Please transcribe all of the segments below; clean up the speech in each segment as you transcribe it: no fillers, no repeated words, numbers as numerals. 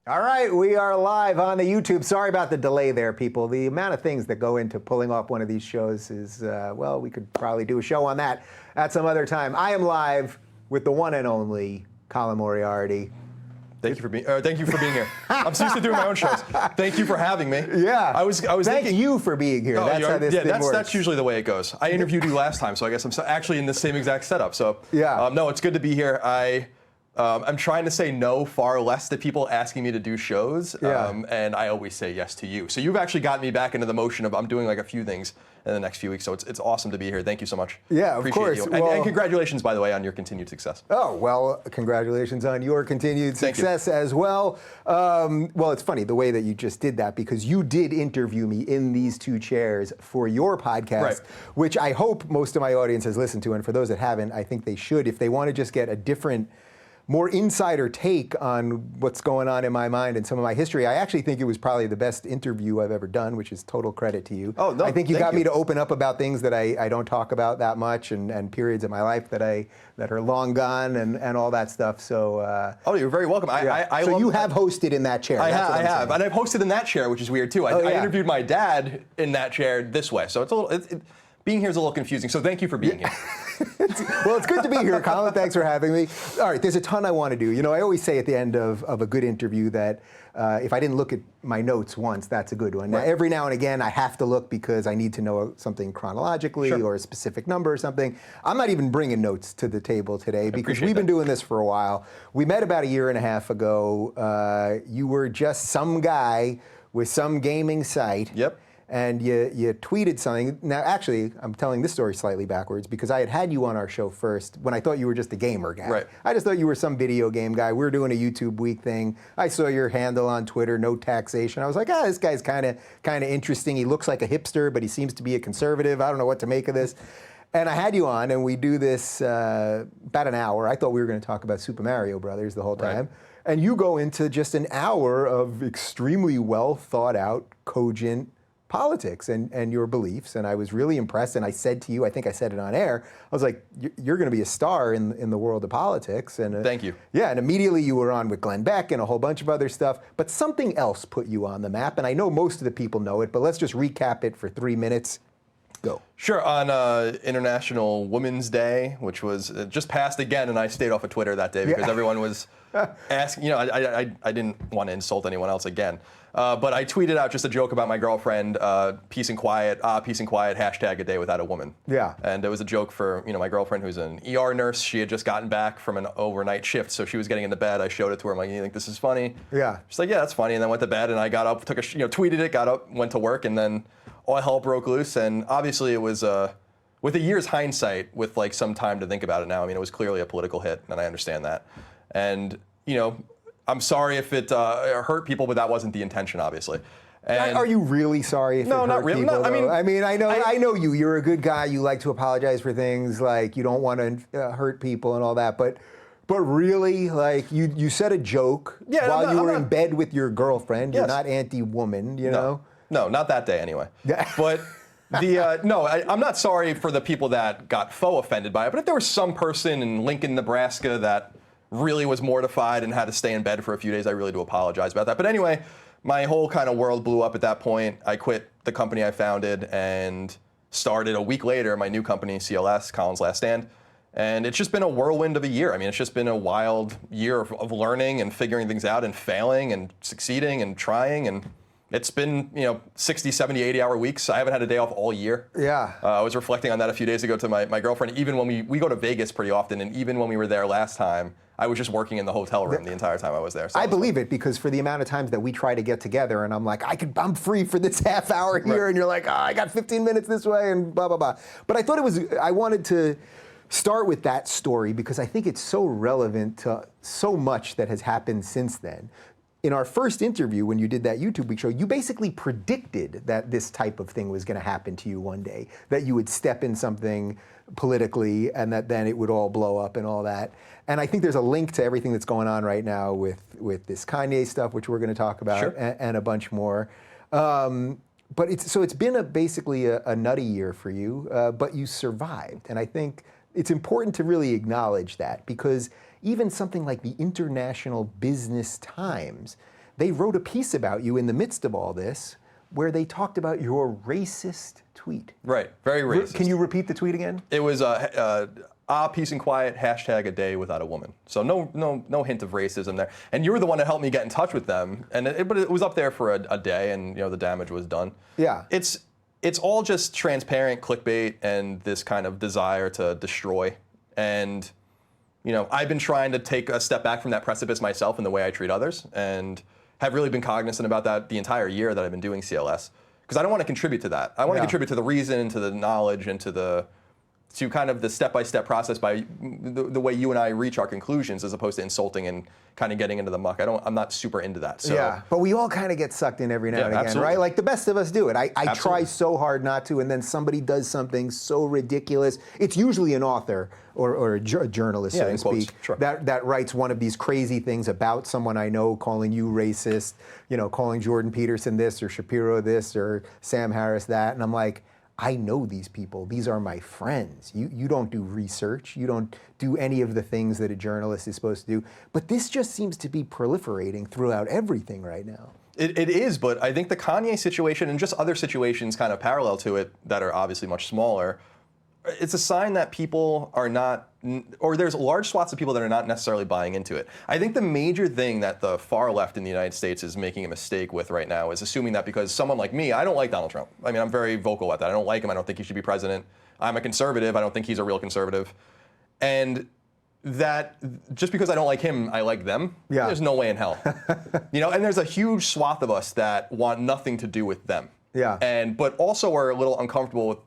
All right, we are live on the YouTube. Sorry about the delay there, people. The amount of things that go into pulling off one of these shows is, well, we could probably do a show on that at some other time. I am live with the one and only Colin Moriarty. Thank you for being here. I'm used to doing my own shows. Thank you for having me. Yeah. I was Thank thinking, you for being here. That's how this thing works. That's usually the way it goes. I interviewed you last time, so I guess I'm actually in the same exact setup. So yeah. No, it's good to be here. I'm trying to say no far less to people asking me to do shows, and I always say yes to you. So you've actually got me back into the motion of I'm doing like a few things in the next few weeks. So it's awesome to be here. Thank you so much. Yeah, of Appreciate course. You. Well, and congratulations, by the way, on your continued success. Oh, well, congratulations on your continued success as well. Well, it's funny the way that you just did that, because you did interview me in these two chairs for your podcast, which I hope most of my audience has listened to. And for those that haven't, I think they should, if they want to just get a different, more insider take on what's going on in my mind and some of my history. I actually think it was probably the best interview I've ever done, which is total credit to you. Oh, no, I think you got me to open up about things that I don't talk about that much, and periods of my life that are long gone and all that stuff. So oh, you're very welcome. So you have hosted in that chair. I have, and I've hosted in that chair, which is weird too. I interviewed my dad in that chair this way, so it's a little. Being here is a little confusing, so thank you for being here. Well, it's good to be here, Colin. Thanks for having me. All right, there's a ton I want to do. You know, I always say at the end of a good interview that if I didn't look at my notes once, that's a good one. Now, every now and again, I have to look because I need to know something chronologically or a specific number or something. I'm not even bringing notes to the table today because we've been doing this for a while. We met about a year and a half ago. You were just some guy with some gaming site. Yep. And you tweeted something. Now, actually, I'm telling this story slightly backwards because I had you on our show first when I thought you were just a gamer guy. Right. I just thought you were some video game guy. We were doing a YouTube week thing. I saw your handle on Twitter, no taxation. I was like, this guy's kind of interesting. He looks like a hipster, but he seems to be a conservative. I don't know what to make of this. And I had you on, and we do this about an hour. I thought we were going to talk about Super Mario Brothers the whole time. Right. And you go into just an hour of extremely well thought out, cogent politics and your beliefs, and I was really impressed. And I said to you, I think I said it on air, I was like, you're going to be a star in the world of politics. And thank you. Yeah, and immediately you were on with Glenn Beck and a whole bunch of other stuff. But something else put you on the map, and I know most of the people know it, but let's just recap it for 3 minutes. Go. Sure. On International Women's Day, which was just passed again, and I stayed off of Twitter that day because everyone was asking. You know, I didn't want to insult anyone else again. But I tweeted out just a joke about my girlfriend, peace and quiet, hashtag a day without a woman. Yeah. And it was a joke for, my girlfriend who's an ER nurse. She had just gotten back from an overnight shift, so she was getting into bed. I showed it to her. I'm like, you think this is funny? Yeah. She's like, yeah, that's funny. And then went to bed, and I got up, tweeted it, got up, went to work, and then all hell broke loose. And obviously it was, with a year's hindsight, with like some time to think about it now, it was clearly a political hit, and I understand that. And, I'm sorry if it hurt people, but that wasn't the intention, obviously. And are you really sorry if it hurt not really. people? No, I know you. You're a good guy. You like to apologize for things. Like, you don't want to hurt people and all that. But really, like, you said a joke while you were in bed with your girlfriend. You're not anti-woman, you know? No, not that day anyway. But I'm not sorry for the people that got faux offended by it. But if there was some person in Lincoln, Nebraska that really was mortified and had to stay in bed for a few days, I really do apologize about that. But anyway, my whole kind of world blew up at that point. I quit the company I founded and started a week later my new company, CLS, Colin's Last Stand. And it's just been a whirlwind of a year. It's just been a wild year of learning and figuring things out and failing and succeeding and trying. And it's been, 60, 70, 80-hour weeks. I haven't had a day off all year. Yeah. I was reflecting on that a few days ago to my girlfriend. Even when we go to Vegas pretty often, and even when we were there last time, I was just working in the hotel room the entire time I was there. So I believe it, because for the amount of times that we try to get together and I'm like, I'm free for this half hour here, and you're like, I got 15 minutes this way and blah, blah, blah. But I wanted to start with that story because I think it's so relevant to so much that has happened since then. In our first interview, when you did that YouTube Week show, you basically predicted that this type of thing was going to happen to you one day, that you would step in something politically and that then it would all blow up and all that. And I think there's a link to everything that's going on right now with this Kanye stuff, which we're going to talk about, and a bunch more. But it's been basically a nutty year for you, but you survived. And I think it's important to really acknowledge that, because even something like the International Business Times they wrote a piece about you in the midst of all this where they talked about your racist tweet. Right, very racist. Can you repeat the tweet again? It was peace and quiet, hashtag a day without a woman. So no hint of racism there. And you were the one that helped me get in touch with them. And but it was up there for a day, and the damage was done. Yeah. It's all just transparent clickbait and this kind of desire to destroy. And I've been trying to take a step back from that precipice myself in the way I treat others, and have really been cognizant about that the entire year that I've been doing CLS. Because I don't want to contribute to that. I want to contribute to the reason, to the knowledge, and to kind of the step-by-step process by the way you and I reach our conclusions, as opposed to insulting and kind of getting into the muck. I'm not super into that. So. Yeah, but we all kind of get sucked in every now and again, absolutely. right? Like the best of us do it. I try so hard not to, and then somebody does something so ridiculous. It's usually an author or a journalist, so to speak, sure. that writes one of these crazy things about someone I know, calling you racist, calling Jordan Peterson this, or Shapiro this, or Sam Harris that, and I'm like, I know these people. These are my friends. You don't do research. You don't do any of the things that a journalist is supposed to do. But this just seems to be proliferating throughout everything right now. It is, but I think the Kanye situation and just other situations kind of parallel to it that are obviously much smaller, it's a sign that people are not, or there's large swaths of people that are not necessarily buying into it. I think the major thing that the far left in the United States is making a mistake with right now is assuming that because someone like me, I don't like Donald Trump. I mean, I'm very vocal about that. I don't like him. I don't think he should be president. I'm a conservative. I don't think he's a real conservative. And that just because I don't like him, I like them. Yeah. There's no way in hell. And there's a huge swath of us that want nothing to do with them. Yeah. But also are a little uncomfortable with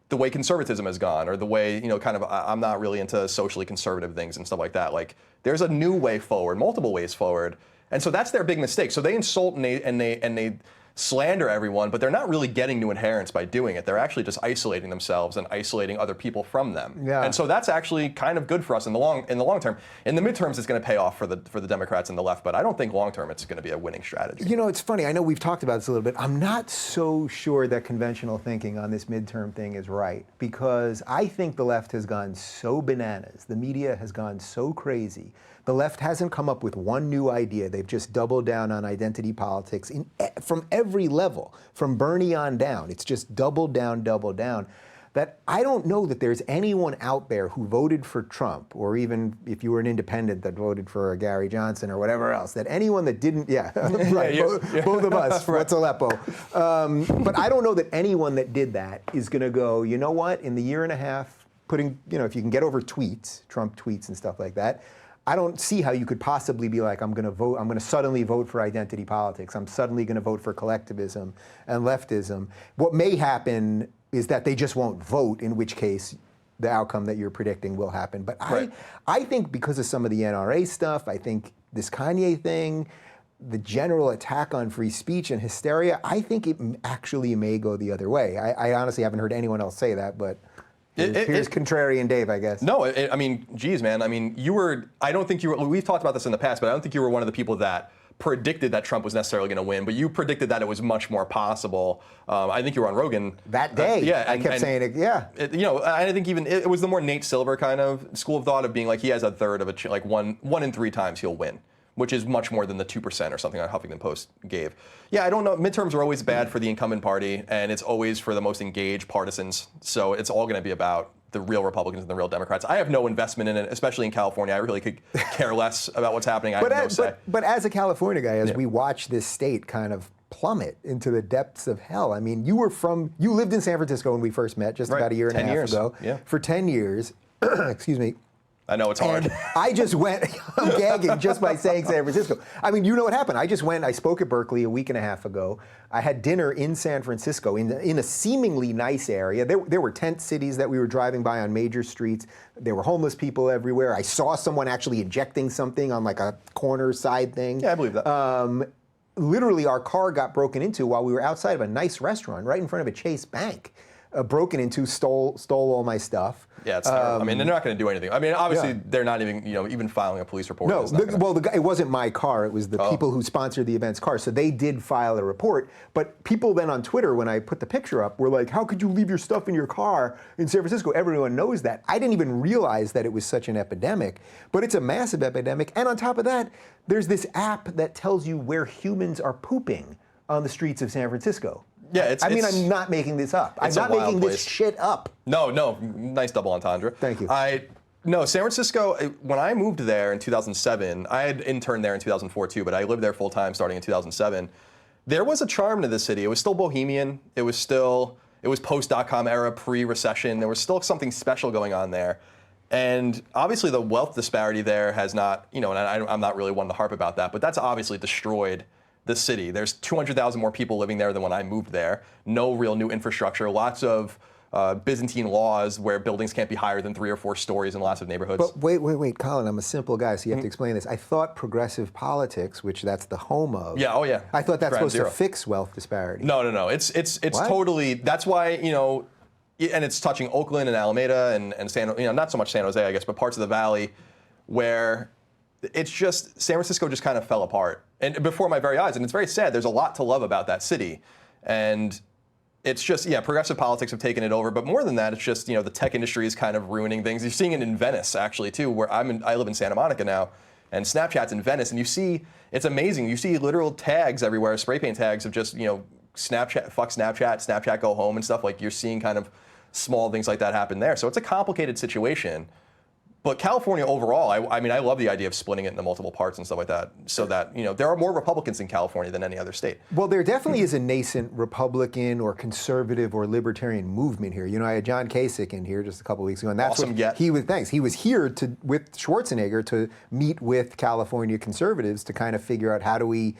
the way conservatism has gone, or the way, kind of, I'm not really into socially conservative things and stuff like that. Like, there's a new way forward, multiple ways forward. And so that's their big mistake. So they insult and they slander everyone, but they're not really getting new adherents by doing it. They're actually just isolating themselves and isolating other people from them. Yeah. And so that's actually kind of good for us in the long term. In the midterms, it's going to pay off for the Democrats and the left, but I don't think long term it's going to be a winning strategy. It's funny. I know we've talked about this a little bit. I'm not so sure that conventional thinking on this midterm thing is right, because I think the left has gone so bananas. The media has gone so crazy. The left hasn't come up with one new idea. They've just doubled down on identity politics from every level, from Bernie on down. It's just double down, that I don't know that there's anyone out there who voted for Trump, or even if you were an independent that voted for Gary Johnson or whatever else, that anyone that didn't, right, both of us, what's Aleppo. But I don't know that anyone that did that is going to go, you know what, in the year and a half, putting, if you can get over tweets, Trump tweets and stuff like that, I don't see how you could possibly be like, I'm going to suddenly vote for identity politics. I'm suddenly going to vote for collectivism and leftism. What may happen is that they just won't vote, in which case the outcome that you're predicting will happen. But right. I think because of some of the NRA stuff, I think this Kanye thing, the general attack on free speech and hysteria, I think it actually may go the other way. I honestly haven't heard anyone else say that, but here's contrarian Dave, I guess. No, I mean, geez, man. I mean, I don't think you were, we've talked about this in the past, but I don't think you were one of the people that predicted that Trump was necessarily going to win, but you predicted that it was much more possible. I think you were on Rogan. That day, I kept saying it, yeah. I think even, it was the more Nate Silver kind of school of thought of being like, he has a third of a, like one in 3 times he'll win, which is much more than the 2% or something that Huffington Post gave. Yeah, I don't know. Midterms are always bad for the incumbent party, and it's always for the most engaged partisans. So it's all going to be about the real Republicans and the real Democrats. I have no investment in it, especially in California. I really could care less about what's happening. I have no say. But as a California guy, as we watch this state kind of plummet into the depths of hell, I mean, you lived in San Francisco when we first met, just about a year and a half ago. Yeah. For 10 years. Excuse me. I know it's hard. And I just went, I'm gagging just by saying San Francisco. I mean, you know what happened. I just went, I spoke at Berkeley a week and a half ago. I had dinner in San Francisco in a seemingly nice area. There were tent cities that we were driving by on major streets. There were homeless people everywhere. I saw someone actually injecting something on like a corner side thing. Yeah, I believe that. Literally, our car got broken into while we were outside of a nice restaurant right in front of a Chase Bank. broken into, stole all my stuff. Yeah, it's terrible. I mean, they're not going to do anything. I mean, obviously, they're not even, even filing a police report. No, it wasn't my car. It was the people who sponsored the event's car. So they did file a report. But people then on Twitter, when I put the picture up, were like, how could you leave your stuff in your car in San Francisco? Everyone knows that. I didn't even realize that it was such an epidemic. But it's a massive epidemic. And on top of that, there's this app that tells you where humans are pooping on the streets of San Francisco. Yeah, I'm not making this up. I'm not making this shit up. No, nice double entendre. Thank you. No, San Francisco, when I moved there in 2007, I had interned there in 2004 too, but I lived there full time starting in 2007. There was a charm to the city. It was still bohemian. It was post-dot-com era, pre-recession. There was still something special going on there. And obviously the wealth disparity there has not, and I'm not really one to harp about that, but that's obviously destroyed the city. There's 200,000 more people living there than when I moved there. No real new infrastructure. Lots of Byzantine laws where buildings can't be higher than 3 or 4 stories in lots of neighborhoods. But wait, Colin, I'm a simple guy, so you have to explain this. I thought progressive politics, which that's the home of. Yeah, oh yeah. I thought that's supposed to fix wealth disparity. No. It's totally, that's why, and it's touching Oakland and Alameda and San, not so much San Jose, I guess, but parts of the valley where it's just, San Francisco just kind of fell apart. And before my very eyes, and it's very sad, there's a lot to love about that city. And it's just, progressive politics have taken it over, but more than that, it's just, the tech industry is kind of ruining things. You're seeing it in Venice, actually, too, where I live in Santa Monica now, and Snapchat's in Venice, and you see, it's amazing, you see literal tags everywhere, spray paint tags of just, Snapchat, fuck Snapchat, Snapchat go home and stuff. Like, you're seeing kind of small things like that happen there. So it's a complicated situation. But California overall, I mean, I love the idea of splitting it into multiple parts and stuff like that, so that, there are more Republicans in California than any other state. Well, there definitely is a nascent Republican or conservative or libertarian movement here. I had John Kasich in here just a couple weeks ago, and that's awesome. He was here with Schwarzenegger to meet with California conservatives to kind of figure out how do we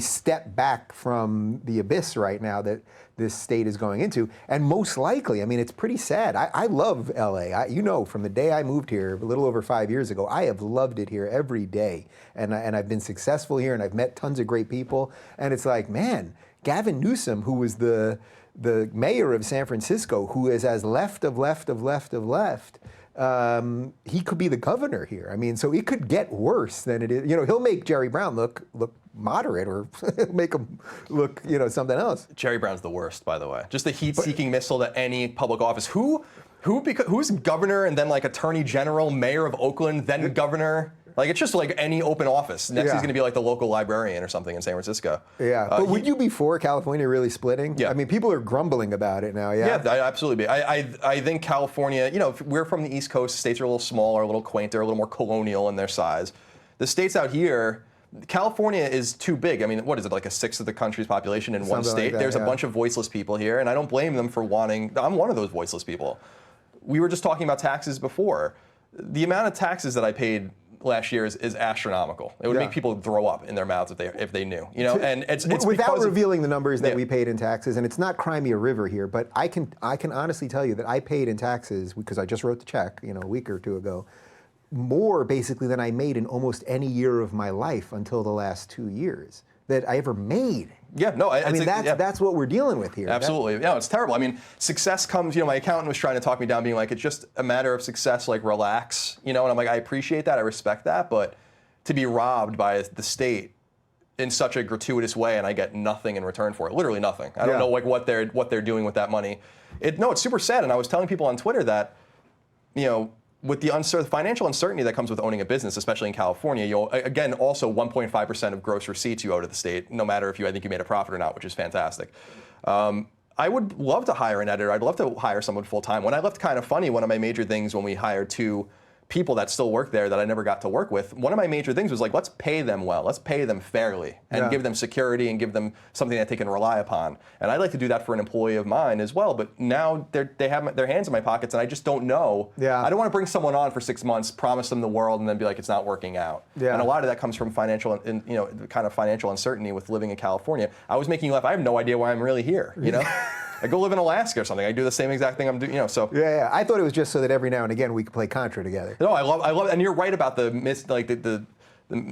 step back from the abyss right now that this state is going into. And most likely, I mean, it's pretty sad. I love LA. From the day I moved here, a little over 5 years ago, I have loved it here every day. And I've been successful here, and I've met tons of great people. And it's like, man, Gavin Newsom, who was the mayor of San Francisco, who is as left, he could be the governor here. I mean, so it could get worse than it is. He'll make Jerry Brown look moderate, or make him look, something else. Jerry Brown's the worst, by the way. Just the heat-seeking missile to any public office. Who's governor and then like attorney general, mayor of Oakland, then governor? Like, it's just like any open office. Next he's going to be like the local librarian or something in San Francisco. Yeah, but would you be for California really splitting? Yeah. I mean, people are grumbling about it now, yeah? Yeah, I'd absolutely be. I think California, if we're from the East Coast, states are a little smaller, a little quainter, a little more colonial in their size. The states out here, California is too big. I mean, what is it, like a sixth of the country's population in one state? Like that, There's a bunch of voiceless people here, and I don't blame them for I'm one of those voiceless people. We were just talking about taxes before. The amount of taxes that I paid last year is astronomical. It would make people throw up in their mouths if they knew, And it's without revealing the numbers that we paid in taxes, and it's not Crimea River here, but I can honestly tell you that I paid in taxes, because I just wrote the check, a week or two ago, more basically than I made in almost any year of my life until the last 2 years that I ever made. Yeah, no, I mean, that's what we're dealing with here. Absolutely. It's terrible. I mean, success comes, my accountant was trying to talk me down, being like, it's just a matter of success, like, relax, and I'm like, I appreciate that, I respect that, but to be robbed by the state in such a gratuitous way and I get nothing in return for it, literally nothing. I don't know what they're doing with that money. It's super sad, and I was telling people on Twitter that, with the financial uncertainty that comes with owning a business, especially in California, again, also 1.5% of gross receipts you owe to the state, no matter if I think you made a profit or not, which is fantastic. I would love to hire an editor. I'd love to hire someone full-time. When I left Kind of Funny, one of my major things when we hired 2 people that still work there that I never got to work with, one of my major things was like, let's pay them well, let's pay them fairly, and give them security and give them something that they can rely upon. And I'd like to do that for an employee of mine as well, but now they have their hands in my pockets and I just don't know. I don't want to bring someone on for 6 months, promise them the world, and then be like, it's not working out. And a lot of that comes from financial uncertainty with living in California. I was making you laugh, I have no idea why I'm really here, I go live in Alaska or something. I do the same exact thing I'm doing, so. Yeah. I thought it was just so that every now and again we could play Contra together. No, I love, and you're right about the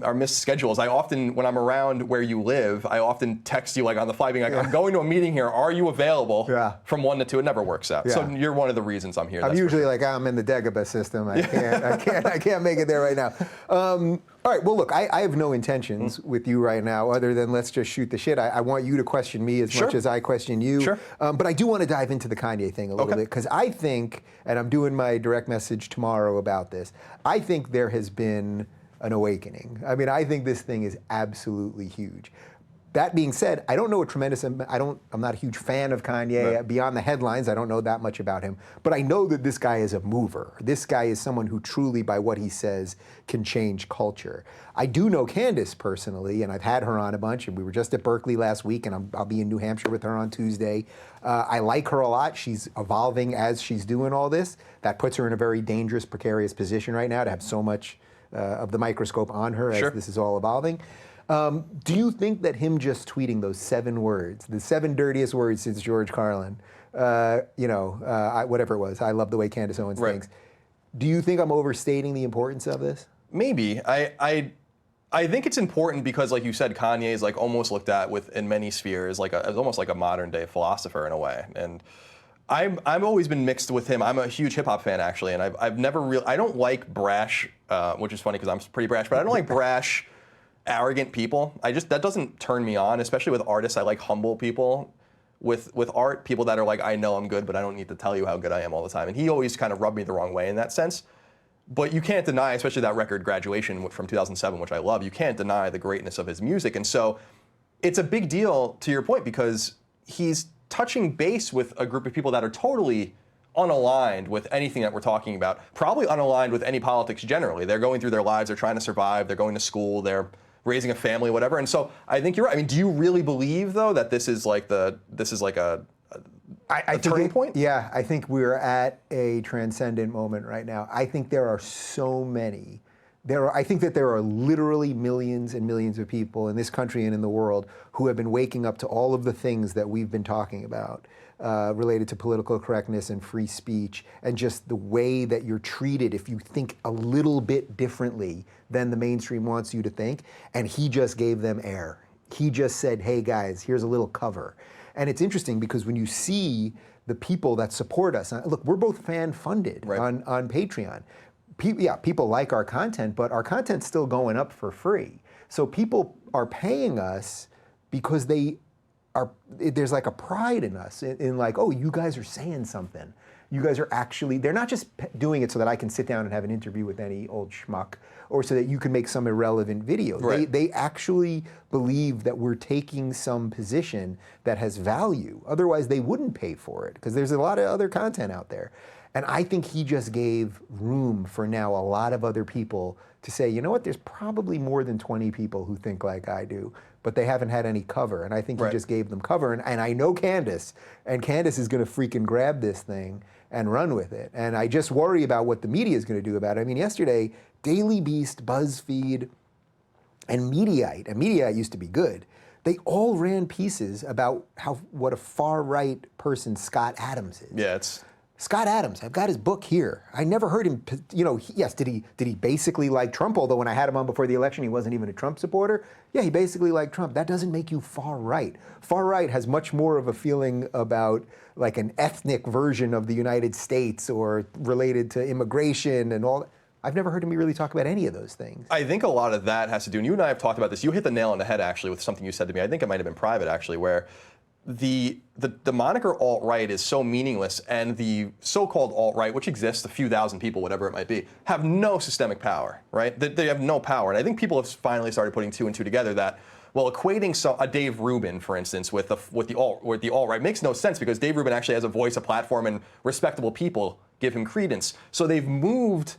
our missed schedules. I often, when I'm around where you live, I often text you like on the fly, being like, I'm going to a meeting here. Are you available? From 1 to 2. It never works out. So you're one of the reasons I'm here. I'm usually like, I'm in the Dagobah system. I can't make it there right now. All right. Well, look, I have no intentions with you right now, other than let's just shoot the shit. I want you to question me as much as I question you. But I do want to dive into the Kanye thing a little bit, because I think, and I'm doing my direct message tomorrow about this, I think there has been an awakening. I mean, I think this thing is absolutely huge. That being said, I don't know a tremendous amount. I'm not a huge fan of Kanye. Beyond the headlines, I don't know that much about him. But I know that this guy is a mover. This guy is someone who truly, by what he says, can change culture. I do know Candace personally, and I've had her on a bunch, and we were just at Berkeley last week, and I'll be in New Hampshire with her on Tuesday. I like her a lot. She's evolving as she's doing all this. That puts her in a very dangerous, precarious position right now to have so much of the microscope on her as this is all evolving. Do you think that him just tweeting those 7 words, the 7 dirtiest words since George Carlin, whatever it was, I love the way Candace Owens thinks, do you think I'm overstating the importance of this? Maybe. I think it's important because, like you said, Kanye is like almost looked at in many spheres as almost like a modern day philosopher in a way. And I've always been mixed with him. I'm a huge hip hop fan actually, and I've never really, I don't like brash, which is funny because I'm pretty brash, but I don't like brash, arrogant people. That doesn't turn me on, especially with artists. I like humble people. With art, people that are like, I know I'm good, but I don't need to tell you how good I am all the time. And he always kind of rubbed me the wrong way in that sense. But you can't deny, especially that record Graduation from 2007, which I love, you can't deny the greatness of his music. And so it's a big deal, to your point, because he's touching base with a group of people that are totally unaligned with anything that we're talking about, probably unaligned with any politics generally. They're going through their lives, they're trying to survive, they're going to school, they're raising a family, whatever. And so I think you're right. I mean, do you really believe though that this is like a turning point? Yeah, I think we're at a transcendent moment right now. I think there are so many. I think that there are literally millions and millions of people in this country and in the world who have been waking up to all of the things that we've been talking about related to political correctness and free speech, and just the way that you're treated if you think a little bit differently than the mainstream wants you to think. And he just gave them air. He just said, hey guys, here's a little cover. And it's interesting because when you see the people that support us, look, we're both fan funded on Patreon. People like our content, but our content's still going up for free. So people are paying us because there's like a pride in us, in like, oh, you guys are saying something. You guys are actually, they're not just doing it so that I can sit down and have an interview with any old schmuck, or so that you can make some irrelevant video. They actually believe that we're taking some position that has value. Otherwise, they wouldn't pay for it, because there's a lot of other content out there. And I think he just gave room for now a lot of other people to say, you know what, there's probably more than 20 people who think like I do, but they haven't had any cover. And I think he just gave them cover. And I know Candace, and Candace is going to freaking grab this thing and run with it. And I just worry about what the media is going to do about it. I mean, yesterday, Daily Beast, BuzzFeed, and Mediaite, and Mediaite used to be good, they all ran pieces about what a far-right person Scott Adams is. Yeah, it's... Scott Adams, I've got his book here. I never heard him, yes, did he basically like Trump? Although when I had him on before the election, he wasn't even a Trump supporter. Yeah, he basically liked Trump. That doesn't make you far right. Far right has much more of a feeling about like an ethnic version of the United States, or related to immigration and all that. I've never heard him really talk about any of those things. I think a lot of that has to do, and you and I have talked about this, you hit the nail on the head actually with something you said to me, I think it might have been private actually, where the moniker alt-right is so meaningless, and the so-called alt-right, which exists, a few thousand people, whatever it might be, have no systemic power, right? They have no power. And I think people have finally started putting 2 and 2 together that, well, equating a Dave Rubin, for instance, with the alt-right makes no sense, because Dave Rubin actually has a voice, a platform, and respectable people give him credence. So they've moved,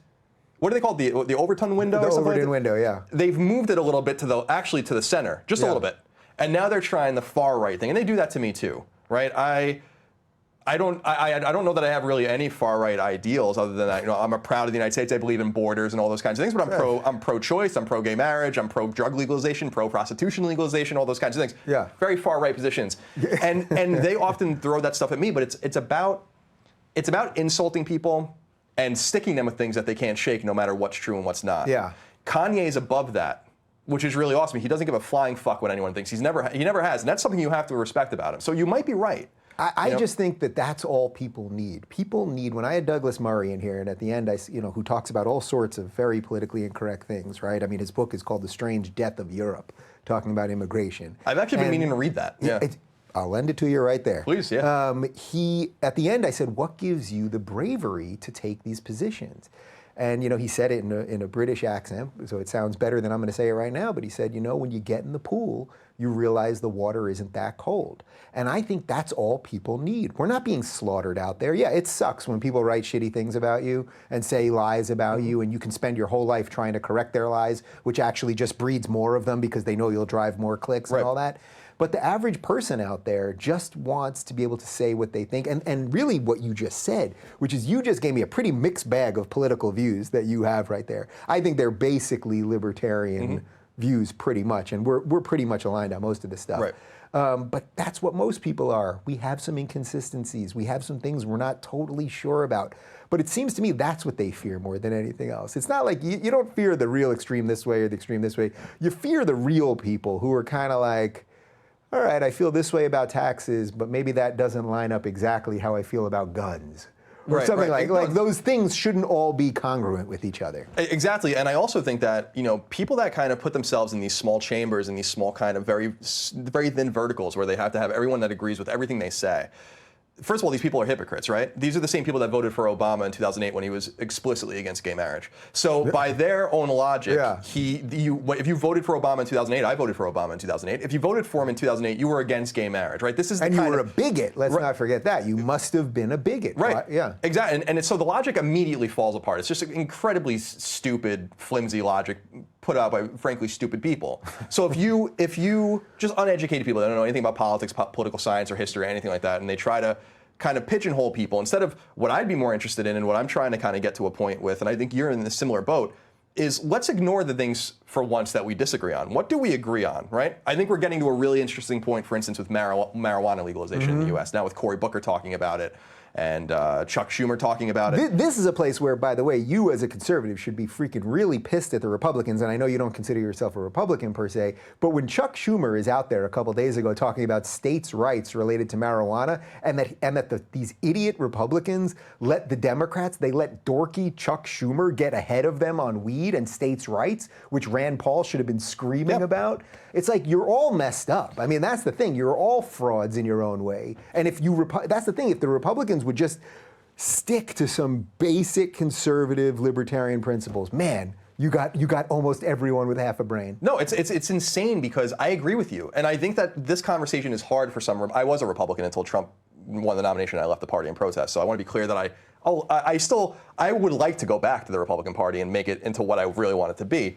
what do they call it, the Overton window? The Overton window, yeah. They've moved it a little bit to the center, just a little bit. And now they're trying the far right thing, and they do that to me too, right? I don't know that I have really any far right ideals other than that. I'm proud of the United States. I believe in borders and all those kinds of things. But I'm pro-choice. I'm pro-gay marriage. I'm pro-drug legalization, pro-prostitution legalization, all those kinds of things. Yeah. Very far right positions. And they often throw that stuff at me. But it's about insulting people and sticking them with things that they can't shake, no matter what's true and what's not. Yeah. Kanye is above that. which is really awesome. He doesn't give a flying fuck what anyone thinks. He never has, and that's something you have to respect about him. So you might be right. I just think that that's all people need. People need, when I had Douglas Murray in here, and at the end, who talks about all sorts of very politically incorrect things, right? I mean, his book is called The Strange Death of Europe, talking about immigration. I've actually been meaning to read that. Yeah. I'll lend it to you right there. Please, yeah. At the end, I said, what gives you the bravery to take these positions? And, he said it in a British accent, so it sounds better than I'm going to say it right now, but he said, when you get in the pool, you realize the water isn't that cold. And I think that's all people need. We're not being slaughtered out there. Yeah, it sucks when people write shitty things about you and say lies about you, and you can spend your whole life trying to correct their lies, which actually just breeds more of them because they know you'll drive more clicks and all that. But the average person out there just wants to be able to say what they think. And really what you just said, which is you just gave me a pretty mixed bag of political views that you have right there. I think they're basically libertarian views pretty much. And we're pretty much aligned on most of this stuff. Right. But that's what most people are. We have some inconsistencies. We have some things we're not totally sure about. But it seems to me that's what they fear more than anything else. It's not like you don't fear the real extreme this way or the extreme this way. You fear the real people who are kind of like, all right, I feel this way about taxes, but maybe that doesn't line up exactly how I feel about guns. Or something like those things shouldn't all be congruent with each other. Exactly, and I also think that people that kind of put themselves in these small chambers, in these small kind of very thin verticals where they have to have everyone that agrees with everything they say. First of all, these people are hypocrites, right? These are the same people that voted for Obama in 2008 when he was explicitly against gay marriage. So by their own logic, if you voted for Obama in 2008, I voted for Obama in 2008. If you voted for him in 2008, you were against gay marriage, right? This is and you were a bigot. Let's not forget that. You must have been a bigot, right? Yeah, exactly. And so the logic immediately falls apart. It's just incredibly stupid, flimsy logic put out by, frankly, stupid people. So if you just uneducated people that don't know anything about politics, political science, or history, or anything like that, and they try to kind of pigeonhole people instead of what I'd be more interested in and what I'm trying to kind of get to a point with, and I think you're in a similar boat, is let's ignore the things for once that we disagree on. What do we agree on, right? I think we're getting to a really interesting point, for instance, with marijuana legalization in the U.S. Now with Cory Booker talking about it, and Chuck Schumer talking about it. This is a place where, by the way, you as a conservative should be freaking really pissed at the Republicans, and I know you don't consider yourself a Republican per se, but when Chuck Schumer is out there a couple days ago talking about states' rights related to marijuana, and that these idiot Republicans let the Democrats, they let dorky Chuck Schumer get ahead of them on weed and states' rights, which Rand Paul should have been screaming about. It's like, you're all messed up. I mean, that's the thing. You're all frauds in your own way. And that's the thing, if the Republicans would just stick to some basic conservative libertarian principles, man, you got almost everyone with half a brain. No, it's insane because I agree with you. And I think that this conversation is hard for some. I was a Republican until Trump won the nomination and I left the party in protest. So I want to be clear that I would like to go back to the Republican Party and make it into what I really want it to be,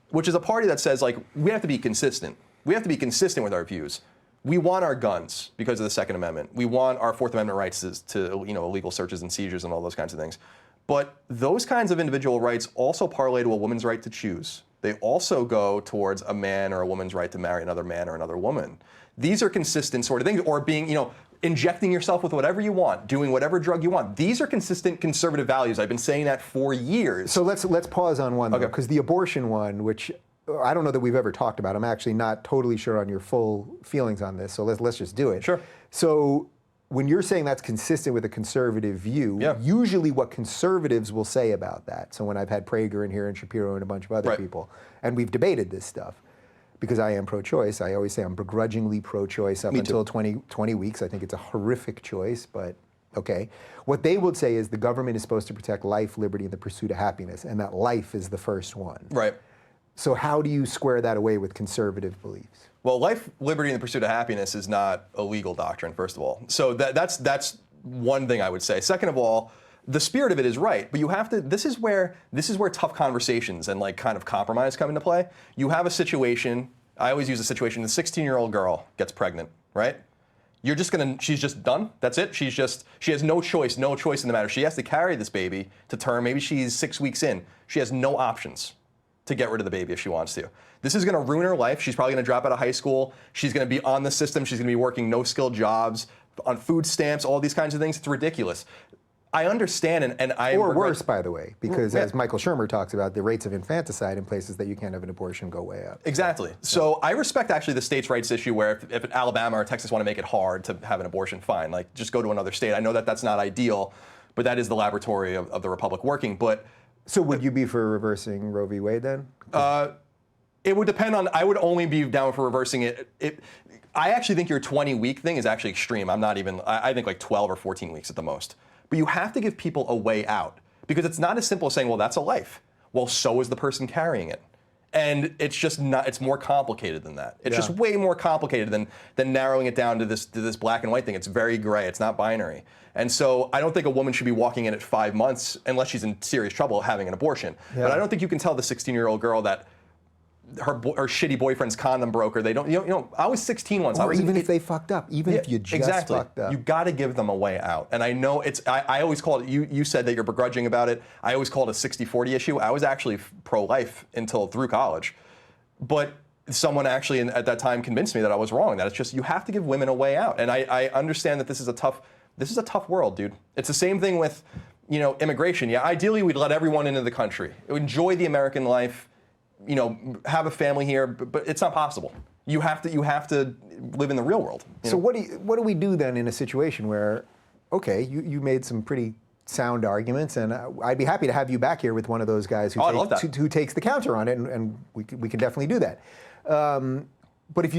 which is a party that says, like, we have to be consistent. We have to be consistent with our views. We want our guns because of the Second Amendment. We want our Fourth Amendment rights to illegal searches and seizures and all those kinds of things. But those kinds of individual rights also parlay to a woman's right to choose. They also go towards a man or a woman's right to marry another man or another woman. These are consistent sort of things, or being, injecting yourself with whatever you want, doing whatever drug you want. These are consistent conservative values. I've been saying that for years. So let's pause on one, though, because the abortion one, which I don't know that we've ever talked about. I'm actually not totally sure on your full feelings on this, so let's just do it. Sure. So when you're saying that's consistent with a conservative view, usually what conservatives will say about that, so when I've had Prager in here and Shapiro and a bunch of other people, and we've debated this stuff, because I am pro-choice, I always say I'm begrudgingly pro-choice up until 20 weeks. I think it's a horrific choice, but okay. What they would say is the government is supposed to protect life, liberty, and the pursuit of happiness, and that life is the first one. Right. So how do you square that away with conservative beliefs? Well, life, liberty, and the pursuit of happiness is not a legal doctrine, first of all. So that's one thing I would say. Second of all, the spirit of it is right, but you have to, this is where tough conversations and like kind of compromise come into play. You have a situation, I always use a situation, the 16-year-old girl gets pregnant, right? She's just done, that's it. She has no choice in the matter. She has to carry this baby to term, maybe she's 6 weeks in. She has no options to get rid of the baby if she wants to. This is gonna ruin her life. She's probably gonna drop out of high school. She's gonna be on the system. She's gonna be working no-skill jobs, on food stamps, all these kinds of things. It's ridiculous. I understand, and I Or worse, by the way, because as Michael Shermer talks about, the rates of infanticide in places that you can't have an abortion go way up. Exactly. So I respect actually the states' rights issue where if Alabama or Texas want to make it hard to have an abortion, fine. Like, just go to another state. I know that that's not ideal, but that is the laboratory of the Republic working. But so would you be for reversing Roe v. Wade then? It would depend on, I would only be down for reversing it. I actually think your 20-week thing is actually extreme. I'm not even, I think like 12 or 14 weeks at the most. But you have to give people a way out, because it's not as simple as saying, well, that's a life. Well, so is the person carrying it. And it's just not, it's more complicated than that. It's just way more complicated than narrowing it down to this black and white thing. It's very gray, it's not binary. And so I don't think a woman should be walking in at 5 months, unless she's in serious trouble, having an abortion. But I don't think you can tell the 16-year-old girl that her shitty boyfriend's condom broke, or they don't, you know, I was 16 once. Or even if they fucked up, even if you just fucked up. You got to give them a way out. And I know it's, I always call it, you said that you're begrudging about it. I always call it a 60-40 issue. I was actually pro-life until through college. But someone actually at that time convinced me that I was wrong, that it's just, you have to give women a way out. And I understand that this is a tough world, dude. It's the same thing with, you know, immigration. Yeah, ideally we'd let everyone into the country, enjoy the American life, you know, have a family here, but it's not possible. You have to live in the real world. So what do we do then in a situation where, okay, you made some pretty sound arguments, and I'd be happy to have you back here with one of those guys who takes the counter on it, and we can definitely do that. But if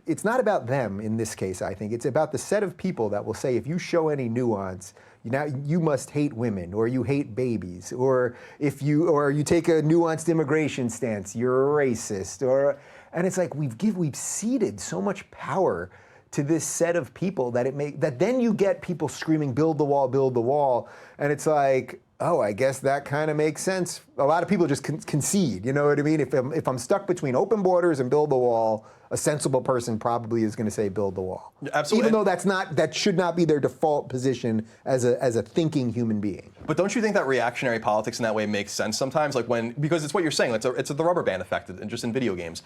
it's not about them in this case. I think it's about the set of people that will say, if you show any nuance, now you must hate women, or you hate babies, or you take a nuanced immigration stance, you're a racist, and it's like we've ceded so much power to this set of people that then you get people screaming, build the wall, and it's like, oh, I guess that kind of makes sense. A lot of people just concede, you know what I mean? If I'm stuck between open borders and build the wall, a sensible person probably is going to say build the wall. Absolutely. Even though that should not be their default position as a thinking human being. But don't you think that reactionary politics in that way makes sense sometimes? Like because it's what you're saying, it's the rubber band effect, and just in video games.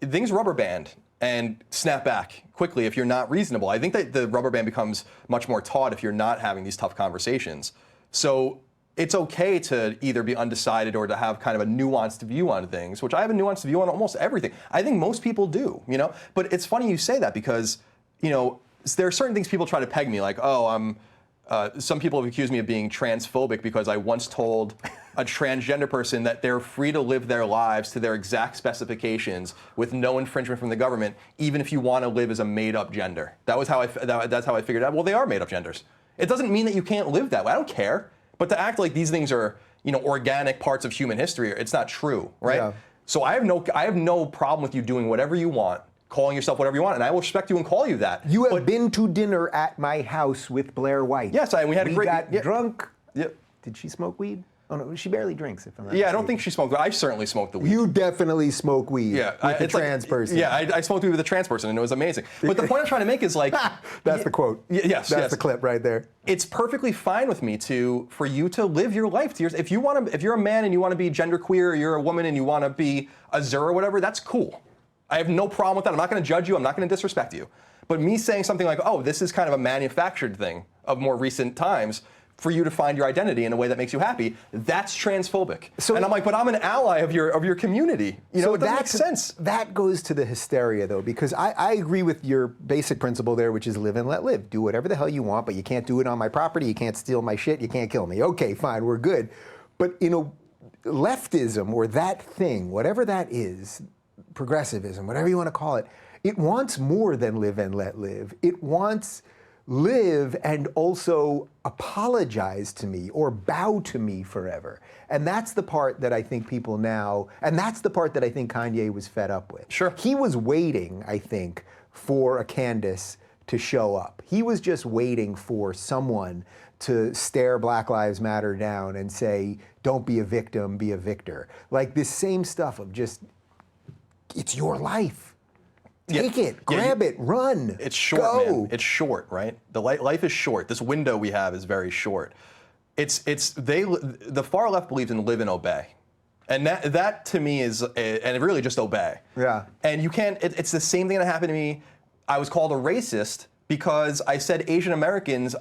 Things rubber band and snap back quickly if you're not reasonable. I think that the rubber band becomes much more taut if you're not having these tough conversations. So it's okay to either be undecided or to have kind of a nuanced view on things, which I have a nuanced view on almost everything. I think most people do, you know? But it's funny you say that, because, you know, there are certain things people try to peg me, like, oh, some people have accused me of being transphobic because I once told a transgender person that they're free to live their lives to their exact specifications with no infringement from the government, even if you want to live as a made-up gender. That's how I figured out. Well, they are made-up genders. It doesn't mean that you can't live that way. I don't care. But to act like these things are, you know, organic parts of human history, it's not true, right? Yeah. So I have no problem with you doing whatever you want, calling yourself whatever you want, and I will respect you and call you that. You have been to dinner at my house with Blair White. Yes, we had a great. We got drunk. Yep. Did she smoke weed? Oh no, she barely drinks. If I'm not mistaken. I don't think she smoked. I certainly smoked the weed. You definitely smoke weed. Yeah, with a trans person. Yeah, I smoked weed with a trans person, and it was amazing. But the point I'm trying to make is like, that's the quote. Yes, that's the clip right there. It's perfectly fine with me for you to live your life to yours. If you're a man and you want to be genderqueer, or you're a woman and you want to be a Zer or whatever, that's cool. I have no problem with that. I'm not going to judge you. I'm not going to disrespect you. But me saying something like, oh, this is kind of a manufactured thing of more recent times, for you to find your identity in a way that makes you happy, that's transphobic. And I'm like, but I'm an ally of your community. You know, that makes sense. That goes to the hysteria, though, because I agree with your basic principle there, which is live and let live. Do whatever the hell you want, but you can't do it on my property, you can't steal my shit, you can't kill me. Okay, fine, we're good. But, you know, leftism, or that thing, whatever that is, progressivism, whatever you want to call it, it wants more than live and let live. It wants live and also apologize to me or bow to me forever. And that's the part that I think people now, and that's the part that I think Kanye was fed up with. Sure. He was waiting, I think, for a Candace to show up. He was just waiting for someone to stare Black Lives Matter down and say, don't be a victim, be a victor. Like this same stuff of just, it's your life. Take it, grab it, run. It's short, go. Man. It's short, right? Life is short. This window we have is very short. The far left believes in live and obey, and that to me is and really just obey. Yeah. And you can't. It's the same thing that happened to me. I was called a racist because I said Asian Americans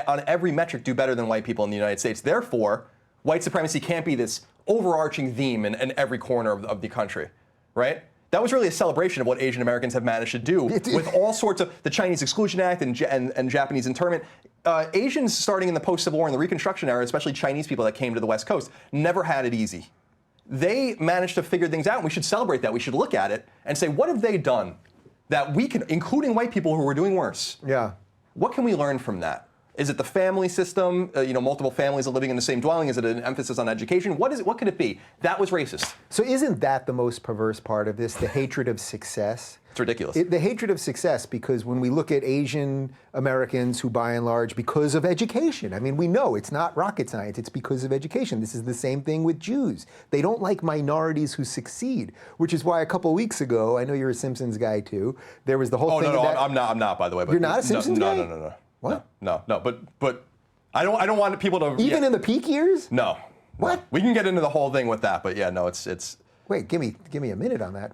on every metric do better than white people in the United States. Therefore, white supremacy can't be this overarching theme in every corner of the country, right? That was really a celebration of what Asian Americans have managed to do with all sorts of the Chinese Exclusion Act and Japanese internment. Asians starting in the post-Civil War and the Reconstruction era, especially Chinese people that came to the West Coast, never had it easy. They managed to figure things out, and we should celebrate that. We should look at it and say, what have they done that we can, including white people who are doing worse? Yeah. What can we learn from that? Is it the family system? Multiple families are living in the same dwelling? Is it an emphasis on education? What is it? What could it be? That was racist. So isn't that the most perverse part of this, the hatred of success? It's ridiculous. The hatred of success, because when we look at Asian Americans who, by and large, because of education, I mean, we know it's not rocket science, it's because of education. This is the same thing with Jews. They don't like minorities who succeed, which is why a couple weeks ago, I know you're a Simpsons guy too, there was the whole thing. No, I'm not, by the way. But you're not a Simpsons guy? No. What? No, but I don't want people to... Even in the peak years? No. What? No. We can get into the whole thing with that, but yeah, no, it's... Wait, give me a minute on that.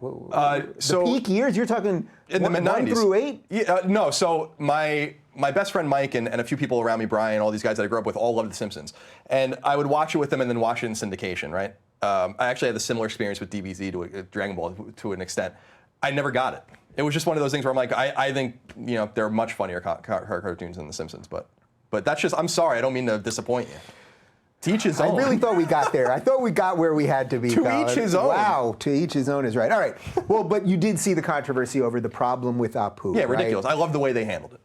So the peak years, you're talking in the mid-90s. 1 through 8? Yeah, no, so my best friend Mike and a few people around me, Brian, all these guys that I grew up with, all loved The Simpsons. And I would watch it with them and then watch it in syndication, right? I actually had a similar experience with DBZ to Dragon Ball to an extent. I never got it. It was just one of those things where I'm like, I think there are much funnier cartoons than The Simpsons, but that's just, I'm sorry, I don't mean to disappoint you. To each his own. I really thought we got there. I thought we got where we had to be. To each his own. Wow, to each his own is right. All right. Well, but you did see the controversy over the problem with Apu. Yeah, ridiculous. Right? I love the way they handled it.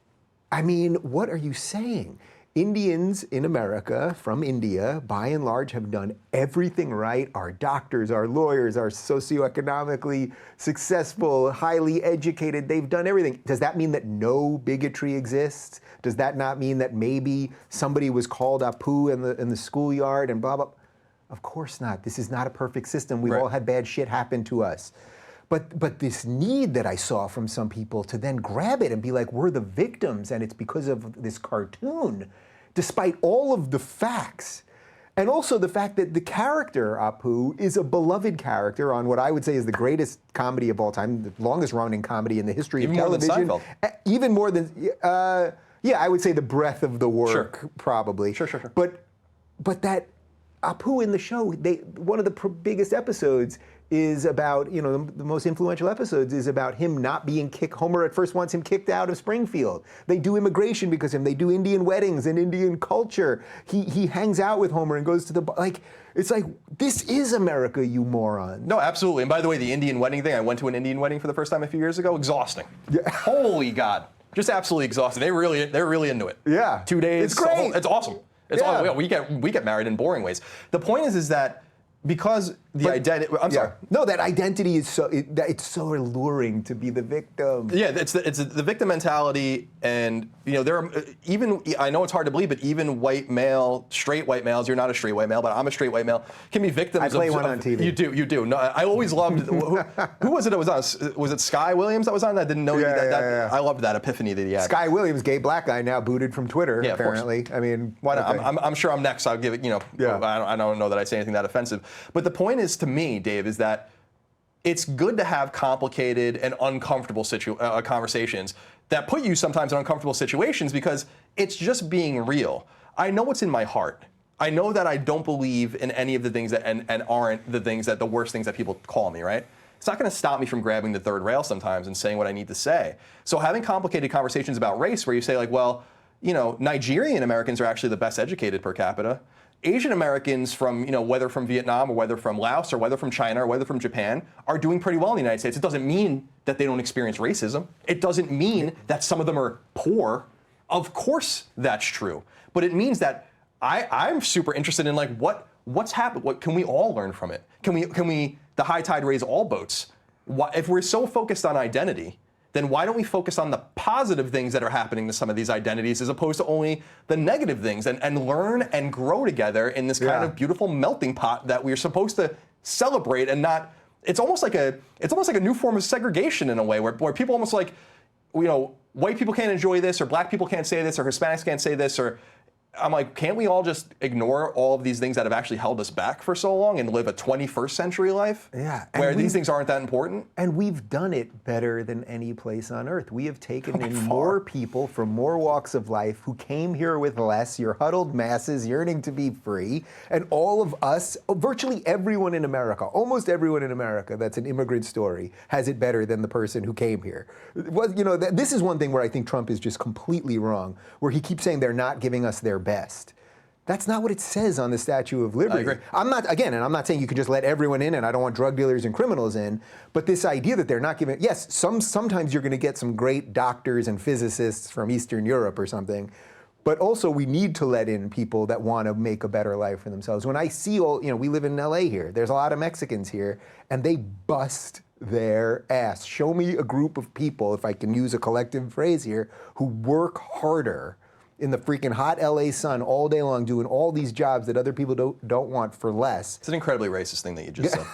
I mean, what are you saying? Indians in America, from India, by and large, have done everything right. Our doctors, our lawyers, our socioeconomically successful, highly educated, they've done everything. Does that mean that no bigotry exists? Does that not mean that maybe somebody was called Apu in the schoolyard and blah, blah? Of course not. This is not a perfect system. We've all had bad shit happen to us. But this need that I saw from some people to then grab it and be like, we're the victims and it's because of this cartoon, despite all of the facts. And also the fact that the character, Apu, is a beloved character on what I would say is the greatest comedy of all time, the longest running comedy in the history of television. More than Seinfeld. Even more than, yeah, I would say the breadth of the work, probably. Sure. But that Apu in the show, one of the biggest episodes is about, the most influential episodes is about him not being kicked. Homer at first wants him kicked out of Springfield. They do immigration because of him. They do Indian weddings and Indian culture. He hangs out with Homer and goes to it's like, this is America, you moron. No, absolutely. And by the way, the Indian wedding thing, I went to an Indian wedding for the first time a few years ago. Exhausting. Yeah. Holy God. Just absolutely exhausting. They're really into it. Yeah. 2 days. It's great. It's awesome. It's awesome. Yeah, we get married in boring ways. The point is that because the identity, I'm sorry. No, that identity is it's so alluring to be the victim. Yeah, it's the victim mentality, and there are even, I know it's hard to believe, but even straight white males, you're not a straight white male, but I'm a straight white male, can be victims. I play one on TV. You do. No, I always loved. who was it that was on? Was it Sky Williams that was on? I didn't know. Yeah. I loved that epiphany that he had. Sky Williams, gay black guy, now booted from Twitter. Yeah, apparently. I mean, why not? Okay. I'm sure I'm next. I'll give it. I don't know that I say anything that offensive. But the point is, to me, Dave, is that it's good to have complicated and uncomfortable conversations that put you sometimes in uncomfortable situations because it's just being real. I know what's in my heart. I know that I don't believe in any of the things that and aren't the worst things that people call me, right? It's not going to stop me from grabbing the third rail sometimes and saying what I need to say. So having complicated conversations about race where you say like, well, Nigerian Americans are actually the best educated per capita. Asian Americans from, whether from Vietnam or whether from Laos or whether from China or whether from Japan are doing pretty well in the United States. It doesn't mean that they don't experience racism. It doesn't mean that some of them are poor. Of course that's true. But it means that I'm super interested in like what's happened. What can we all learn from it? Can we the high tide raise all boats? If we're so focused on identity, then why don't we focus on the positive things that are happening to some of these identities as opposed to only the negative things and learn and grow together in this kind of beautiful melting pot that we're supposed to celebrate and not, it's almost like a new form of segregation in a way where people almost like, white people can't enjoy this or black people can't say this or Hispanics can't say this or I'm like, can't we all just ignore all of these things that have actually held us back for so long and live a 21st century life? Yeah. Where these things aren't that important? And we've done it better than any place on earth. We have taken in more people from more walks of life who came here with less, your huddled masses yearning to be free, and all of us, virtually everyone in America, almost everyone in America that's an immigrant story, has it better than the person who came here. This is one thing where I think Trump is just completely wrong, where he keeps saying they're not giving us their best. That's not what it says on the Statue of Liberty. I agree. I'm not saying you can just let everyone in, and I don't want drug dealers and criminals in, but this idea that they're not giving, yes, sometimes you're going to get some great doctors and physicists from Eastern Europe or something, but also we need to let in people that want to make a better life for themselves. When I see we live in LA here, there's a lot of Mexicans here, and they bust their ass. Show me a group of people, if I can use a collective phrase here, who work harder in the freaking hot LA sun all day long doing all these jobs that other people don't want for less. It's an incredibly racist thing that you just said.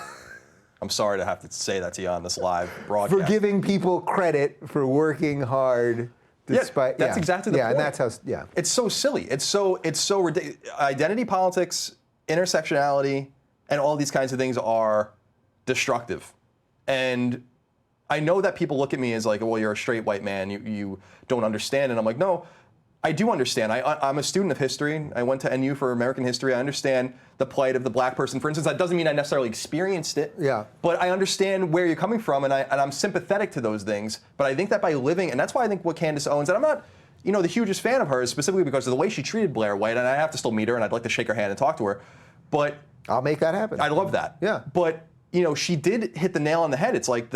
I'm sorry to have to say that to you on this live broadcast. For giving people credit for working hard despite... That's exactly the point. And that's how... Yeah. It's so silly. It's so ridiculous. Identity politics, intersectionality, and all these kinds of things are destructive. And I know that people look at me as like, well, you're a straight white man. You don't understand. And I'm like, no, I do understand. I'm a student of history. I went to NU for American history. I understand the plight of the black person. For instance, that doesn't mean I necessarily experienced it. Yeah. But I understand where you're coming from, and I'm sympathetic to those things. But I think that by living, and that's why I think what Candace Owens, and I'm not, the hugest fan of hers, specifically because of the way she treated Blair White, and I have to still meet her, and I'd like to shake her hand and talk to her. But I'll make that happen. I love that. Yeah. But she did hit the nail on the head. It's like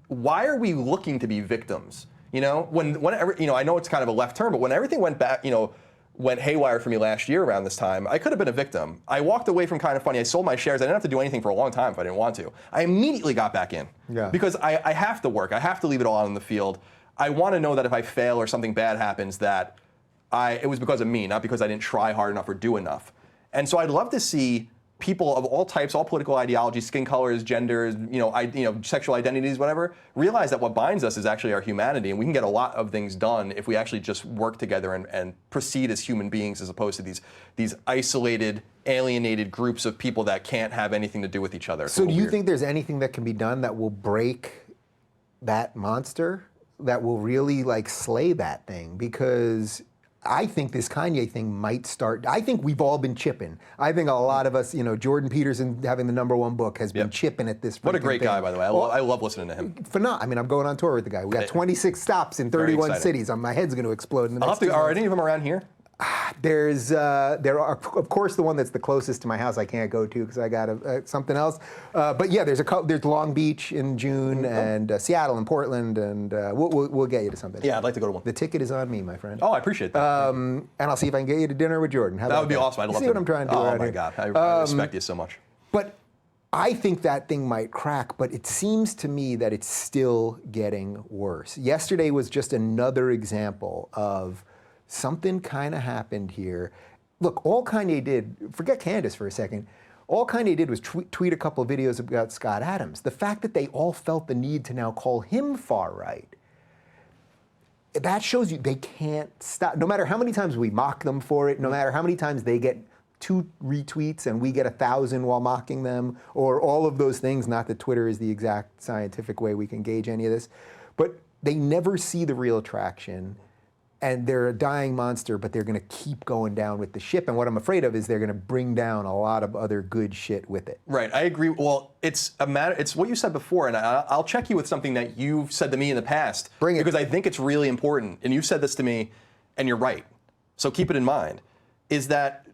why are we looking to be victims? Whenever, I know it's kind of a left turn, but when everything went back, went haywire for me last year around this time, I could have been a victim. I walked away from Kind of Funny. I sold my shares. I didn't have to do anything for a long time if I didn't want to. I immediately got back in. Yeah. Because I have to work. I have to leave it all out in the field. I want to know that if I fail or something bad happens, that it was because of me, not because I didn't try hard enough or do enough. And so I'd love to see people of all types, all political ideologies, skin colors, genders, sexual identities, whatever, realize that what binds us is actually our humanity, and we can get a lot of things done if we actually just work together and proceed as human beings, as opposed to these isolated, alienated groups of people that can't have anything to do with each other. So do you think there's anything that can be done that will break that monster, that will really slay that thing? Because I think this Kanye thing might start. I think we've all been chipping. I think a lot of us, Jordan Peterson having the #1 book has been chipping at this. What a great thing. guy, by the way. I love listening to him. I'm going on tour with the guy. We got 26 stops in 31 cities. My head's going to explode in the next 2 months. Are any of them around here? There are, of course, the one that's the closest to my house I can't go to because I got something else. But yeah, there's Long Beach in June and Seattle and Portland, and we'll get you to something. Yeah, I'd like to go to one. The ticket is on me, my friend. Oh, I appreciate that. And I'll see if I can get you to dinner with Jordan. That would be awesome. I'd love to. See what I'm trying to do around here. Oh my God, I respect you so much. But I think that thing might crack, but it seems to me that it's still getting worse. Yesterday was just another example of something kind of happened here. Look, all Kanye did, forget Candace for a second, all Kanye did was tweet a couple of videos about Scott Adams. The fact that they all felt the need to now call him far right, that shows you they can't stop. No matter how many times we mock them for it, no matter how many times they get 2 retweets and we get 1,000 while mocking them, or all of those things, not that Twitter is the exact scientific way we can gauge any of this, but they never see the real traction. And they're a dying monster, but they're going to keep going down with the ship. And what I'm afraid of is they're going to bring down a lot of other good shit with it. Right, I agree. Well, it's what you said before, and I'll check you with something that you've said to me in the past. Bring it. Because I think it's really important. And you've said this to me, and you're right. So keep it in mind. Is that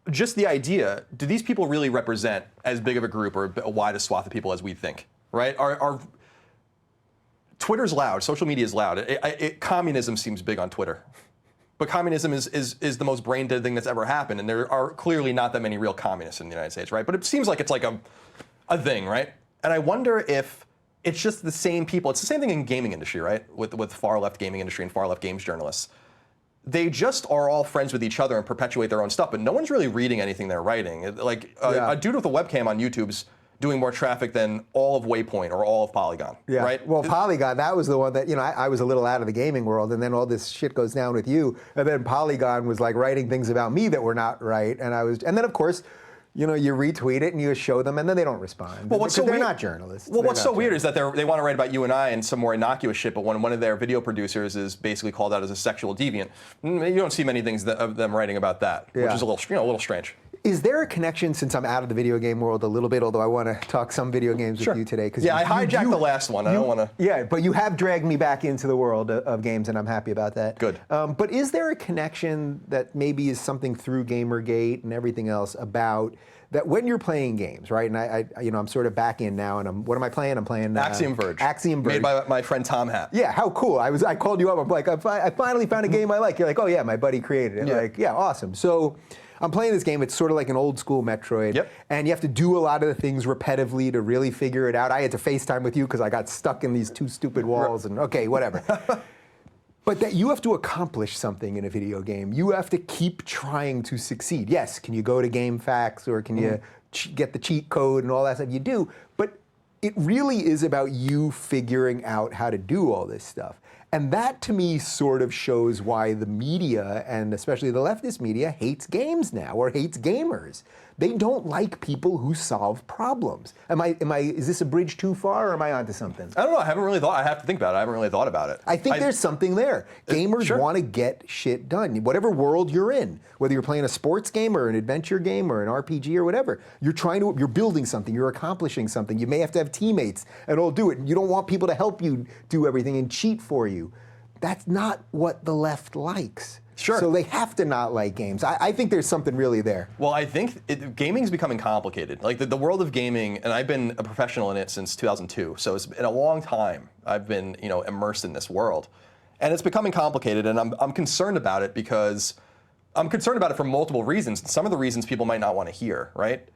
just the idea, do these people really represent as big of a group or a wide a swath of people as we think? Right? Twitter's loud. Social media is loud. Communism seems big on Twitter. But communism is the most brain-dead thing that's ever happened, and there are clearly not that many real communists in the United States, right? But it seems like it's like a thing, right? And I wonder if it's just the same people. It's the same thing in gaming industry, right? With far-left gaming industry and far-left games journalists. They just are all friends with each other and perpetuate their own stuff, but no one's really reading anything they're writing. A dude with a webcam on YouTube's doing more traffic than all of Waypoint or all of Polygon, Yeah. right? Well, Polygon, that was the one that, I was a little out of the gaming world, and then all this shit goes down with you, and then Polygon was like writing things about me that were not right, and then of course, you retweet it and you show them, and then they don't respond. Well, what's so they're weird, not journalists. Well, what's so weird is that they want to write about you and I and some more innocuous shit, but when one of their video producers is basically called out as a sexual deviant, you don't see many things of them writing about that, which is a little strange. Is there a connection, since I'm out of the video game world a little bit, although I want to talk some video games with you today? Yeah, I hijacked the last one. I don't want to. Yeah, but you have dragged me back into the world of games, and I'm happy about that. Good. But is there a connection that maybe is something through Gamergate and everything else about that when you're playing games, right? And I'm sort of back in now, and what am I playing? I'm playing Axiom Verge. Axiom Verge. Made by my friend Tom Hatt. Yeah, how cool. I called you up. I'm like, I finally found a game I like. You're like, oh yeah, my buddy created it. Yeah. Like, yeah, awesome. So I'm playing this game. It's sort of like an old school Metroid. Yep. And you have to do a lot of the things repetitively to really figure it out. I had to FaceTime with you because I got stuck in these two stupid walls and okay, whatever. But that you have to accomplish something in a video game. You have to keep trying to succeed. Yes, can you go to GameFAQs or can you get the cheat code and all that stuff? You do, but it really is about you figuring out how to do all this stuff. And that, to me, sort of shows why the media, and especially the leftist media, hates games now, or hates gamers. They don't like people who solve problems. Is this a bridge too far, or am I onto something? I don't know. I haven't really thought. I have to think about it. I haven't really thought about it. I think there's something there. Gamers want to get shit done. Whatever world you're in, whether you're playing a sports game or an adventure game or an RPG or whatever, you're building something, you're accomplishing something. You may have to have teammates and all do it. You don't want people to help you do everything and cheat for you. That's not what the left likes. Sure. So they have to not like games. I think there's something really there. Well, I think gaming's becoming complicated. Like the world of gaming, and I've been a professional in it since 2002. So it's been a long time I've been, immersed in this world, and it's becoming complicated. And I'm concerned about it because I'm concerned about it for multiple reasons. Some of the reasons people might not want to hear, right?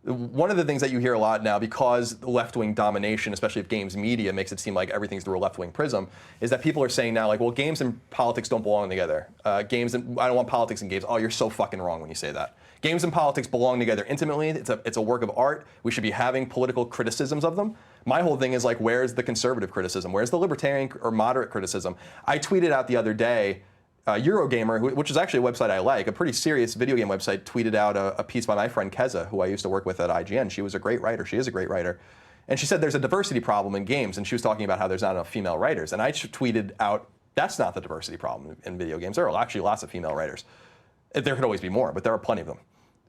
One of the things that you hear a lot now, because left-wing domination, especially of games media, makes it seem like everything's through a left-wing prism, is that people are saying now, like, well, games and politics don't belong together. I don't want politics and games. Oh, you're so fucking wrong when you say that. Games and politics belong together intimately. It's a work of art. We should be having political criticisms of them. My whole thing is like, where's the conservative criticism? Where's the libertarian or moderate criticism? I tweeted out the other day, Eurogamer, which is actually a website I like, a pretty serious video game website, tweeted out a piece by my friend Keza, who I used to work with at IGN. She was a great writer. She is a great writer. And she said there's a diversity problem in games, and she was talking about how there's not enough female writers. And I tweeted out, that's not the diversity problem in video games. There are actually lots of female writers. There could always be more, but there are plenty of them.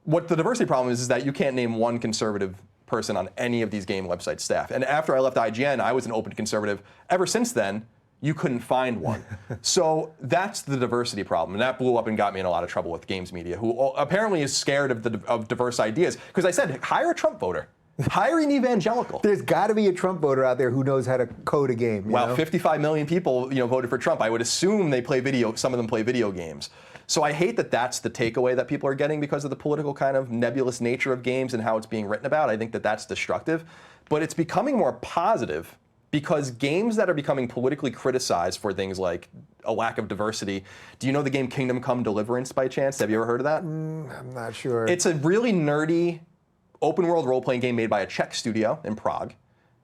What the diversity problem is that you can't name one conservative person on any of these game website staff. And after I left IGN, I was an open conservative. Ever since then, you couldn't find one. So that's the diversity problem. And that blew up and got me in a lot of trouble with games media, who apparently is scared of diverse ideas. Because I said, hire a Trump voter. Hire an evangelical. There's got to be a Trump voter out there who knows how to code a game. Wow, 55 million people voted for Trump. I would assume some of them play video games. So I hate that that's the takeaway that people are getting because of the political kind of nebulous nature of games and how it's being written about. I think that that's destructive. But it's becoming more positive because games that are becoming politically criticized for things like a lack of diversity. Do you know the game Kingdom Come Deliverance by chance? Have you ever heard of that? I'm not sure. It's a really nerdy open world role-playing game made by a Czech studio in Prague.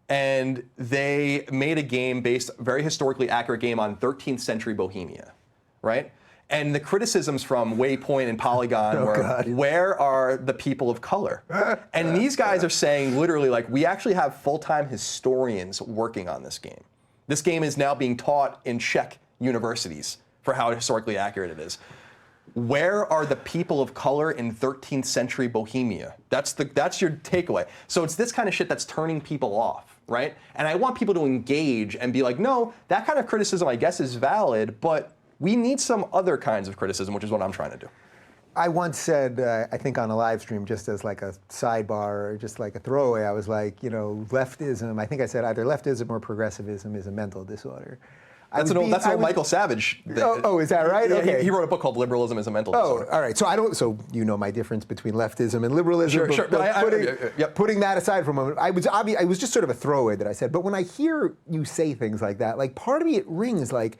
And they made a game very historically accurate game on 13th century Bohemia, right? And the criticisms from Waypoint and Polygon were, where are the people of color? And these guys are saying literally, like, we actually have full-time historians working on this game. This game is now being taught in Czech universities for how historically accurate it is. Where are the people of color in 13th century Bohemia? That's your takeaway. So it's this kind of shit that's turning people off, right? And I want people to engage and be like, no, that kind of criticism I guess is valid, but we need some other kinds of criticism, which is what I'm trying to do. I once said, I think on a live stream, just as like a sidebar or just like a throwaway, I was like, leftism, I think I said either leftism or progressivism is a mental disorder. That's an old Michael Savage. Oh, is that right? Yeah, okay. He wrote a book called Liberalism is a Mental Disorder. Oh, all right. So you know my difference between leftism and liberalism. Sure. Putting that aside for a moment, I was just sort of a throwaway that I said. But when I hear you say things like that, like part of me it rings like,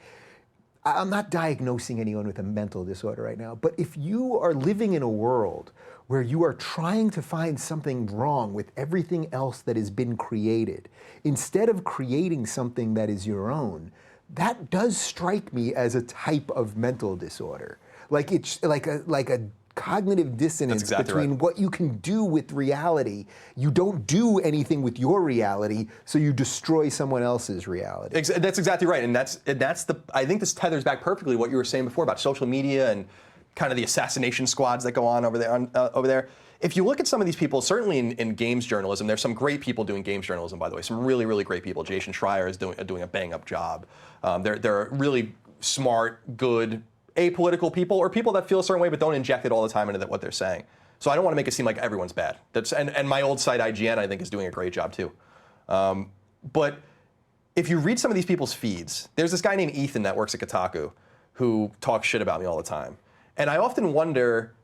I'm not diagnosing anyone with a mental disorder right now, but if you are living in a world where you are trying to find something wrong with everything else that has been created, instead of creating something that is your own, that does strike me as a type of mental disorder. Like it's like a cognitive dissonance between what you can do with reality. You don't do anything with your reality, so you destroy someone else's reality. That's exactly right, and that's the. I think this tethers back perfectly to what you were saying before about social media and kind of the assassination squads that go on over there. If you look at some of these people, certainly in games journalism, there's some great people doing games journalism, by the way. Some really, really great people. Jason Schreier is doing a bang-up job. They're really smart, good, apolitical people, or people that feel a certain way but don't inject it all the time into what they're saying. So I don't want to make it seem like everyone's bad. And my old site, IGN, I think is doing a great job too. But if you read some of these people's feeds, there's this guy named Ethan that works at Kotaku who talks shit about me all the time. And I often wonder,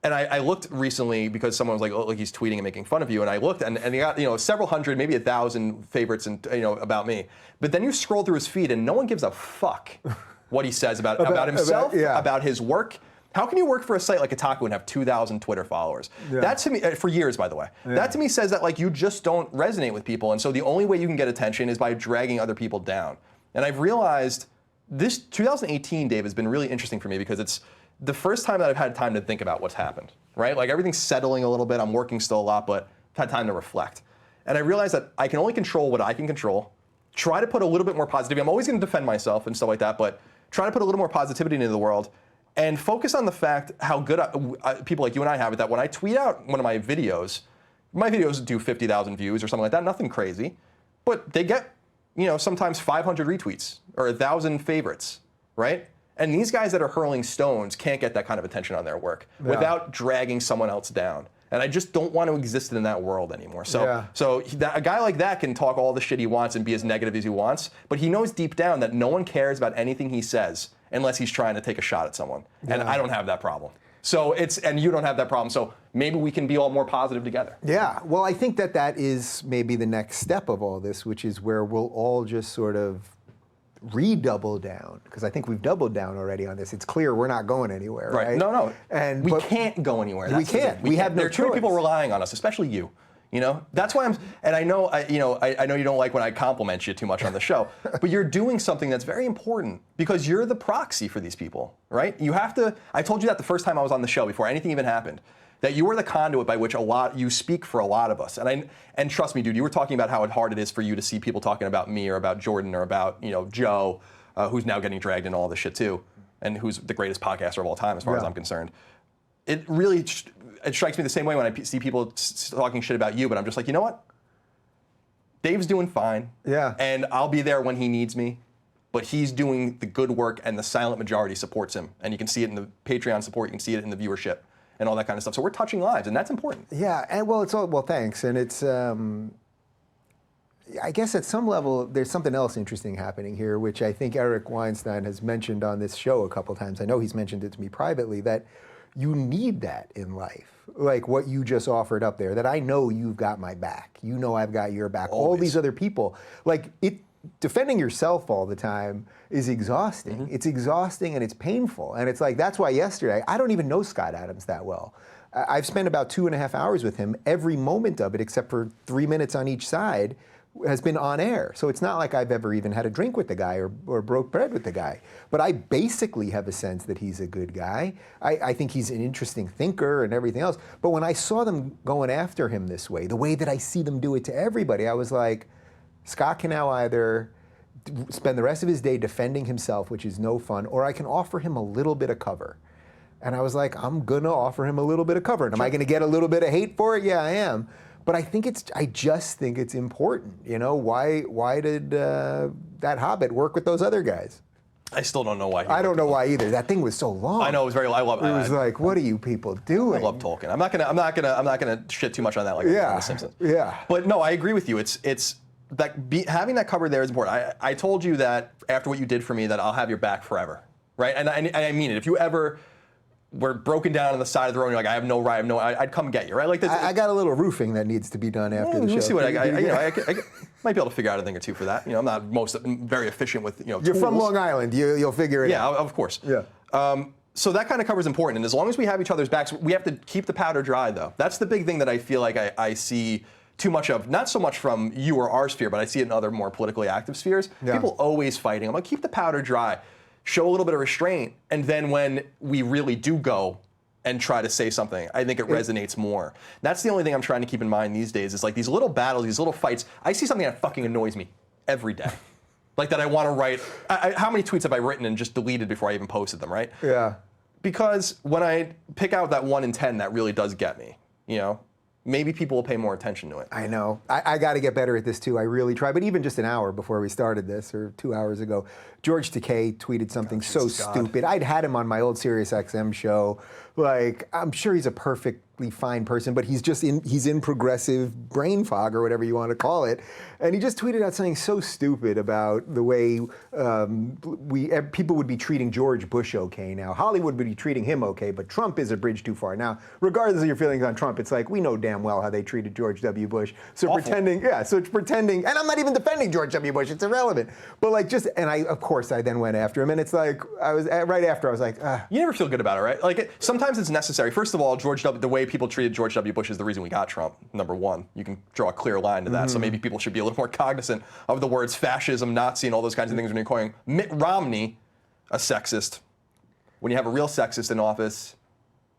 and I looked recently because someone was like, oh, he's tweeting and making fun of you, and I looked and he got several hundred, maybe 1,000 favorites and about me. But then you scroll through his feed and no one gives a fuck what he says about himself, about his work. How can you work for a site like Kotaku and have 2,000 Twitter followers? Yeah. That to me, for years by the way, that to me says that like you just don't resonate with people, and so the only way you can get attention is by dragging other people down. And I've realized this 2018, Dave, has been really interesting for me because it's the first time that I've had time to think about what's happened, right? Like everything's settling a little bit, I'm working still a lot, but I've had time to reflect. And I realized that I can only control what I can control, try to put a little bit more positivity. I'm always gonna defend myself and stuff like that, but try to put a little more positivity into the world and focus on the fact how good people like you and I have it, that when I tweet out one of my videos do 50,000 views or something like that, nothing crazy, but they get, sometimes 500 retweets or 1,000 favorites, right? And these guys that are hurling stones can't get that kind of attention on their work without dragging someone else down. And I just don't want to exist in that world anymore. So a guy like that can talk all the shit he wants and be as negative as he wants, but he knows deep down that no one cares about anything he says unless he's trying to take a shot at someone. And I don't have that problem. So and you don't have that problem. So maybe we can be all more positive together. Yeah, well, I think that is maybe the next step of all this, which is where we'll all just sort of redouble down, because I think we've doubled down already on this. It's clear we're not going anywhere, right? No. And we can't go anywhere. We can't. We have no choice. There are too many people relying on us, especially you. That's why I know you don't like when I compliment you too much on the show, but you're doing something that's very important because you're the proxy for these people, right? You have to. I told you that the first time I was on the show before anything even happened, that you are the conduit by which you speak for a lot of us. And trust me, dude, you were talking about how hard it is for you to see people talking about me or about Jordan or about Joe, who's now getting dragged in all this shit too, and who's the greatest podcaster of all time as far as I'm concerned. It really strikes me the same way when I see people talking shit about you, but I'm just like, you know what? Dave's doing fine. Yeah. And I'll be there when he needs me, but he's doing the good work and the silent majority supports him. And you can see it in the Patreon support, you can see it in the viewership and all that kind of stuff. So we're touching lives, and that's important. Yeah, and thanks. And it's, I guess at some level, there's something else interesting happening here, which I think Eric Weinstein has mentioned on this show a couple times. I know he's mentioned it to me privately, that you need that in life. Like what you just offered up there, that I know you've got my back. You know I've got your back. Always. All these other people. Like defending yourself all the time is exhausting. Mm-hmm. It's exhausting and it's painful. And it's like, that's why yesterday, I don't even know Scott Adams that well. I've spent about 2.5 hours with him. Every moment of it, except for 3 minutes on each side, has been on air. So it's not like I've ever even had a drink with the guy or broke bread with the guy. But I basically have a sense that he's a good guy. I think he's an interesting thinker and everything else. But when I saw them going after him this way, the way that I see them do it to everybody, I was like, Scott can now either spend the rest of his day defending himself, which is no fun, or I can offer him a little bit of cover. And I was like, I'm gonna offer him a little bit of cover. And am I gonna get a little bit of hate for it? Yeah, I am. But I just think it's important. Why did that Hobbit work with those other guys? I still don't know why. I don't know why either. That thing was so long. I know, it was very. I love. It was like, what are you people doing? I love Tolkien. I'm not gonna shit too much on that like on The Simpsons. Yeah. But no, I agree with you. It's like having that cover there is important. I told you that after what you did for me, that I'll have your back forever, right? And I mean it. If you ever were broken down on the side of the road, and you're like, I have no right, I'd come get you, right? Like this, I got a little roofing that needs to be done after the show. We'll see what I might be able to figure out a thing or two for that. I'm not very efficient with You're tools. From Long Island. You'll figure it out. Yeah, of course. Yeah. So that kind of cover is important, and as long as we have each other's backs, we have to keep the powder dry, though. That's the big thing that I feel like I see too much of, not so much from you or our sphere, but I see it in other more politically active spheres. Yeah. People always fighting. I'm like, keep the powder dry, show a little bit of restraint, and then when we really do go and try to say something, I think it resonates more. That's the only thing I'm trying to keep in mind these days, is like these little battles, these little fights. I see something that fucking annoys me every day. Like that I want to write. How many tweets have I written and just deleted before I even posted them, right? Yeah. Because when I pick out that 1 in 10, that really does get me, you know? Maybe people will pay more attention to it. I know. I got to get better at this too. I really try. But even just an hour before we started this, or 2 hours ago, George Takei tweeted something stupid. I'd had him on my old SiriusXM show. Like, I'm sure he's a perfectly fine person, but he's in progressive brain fog or whatever you want to call it. And he just tweeted out something so stupid about the way people would be treating George Bush okay now. Hollywood would be treating him okay, but Trump is a bridge too far. Now, regardless of your feelings on Trump, it's like we know damn well how they treated George W. Bush. So awful. pretending, and I'm not even defending George W. Bush, it's irrelevant. But like of course I then went after him, and it's like, right after I was like, You never feel good about it, right? Like, sometimes it's necessary. First of all, the way people treated George W. Bush is the reason we got Trump, number one. You can draw a clear line to that. So maybe people should be a little more cognizant of the words fascism, Nazi, and all those kinds of things when you're calling Mitt Romney a sexist. When you have a real sexist in office,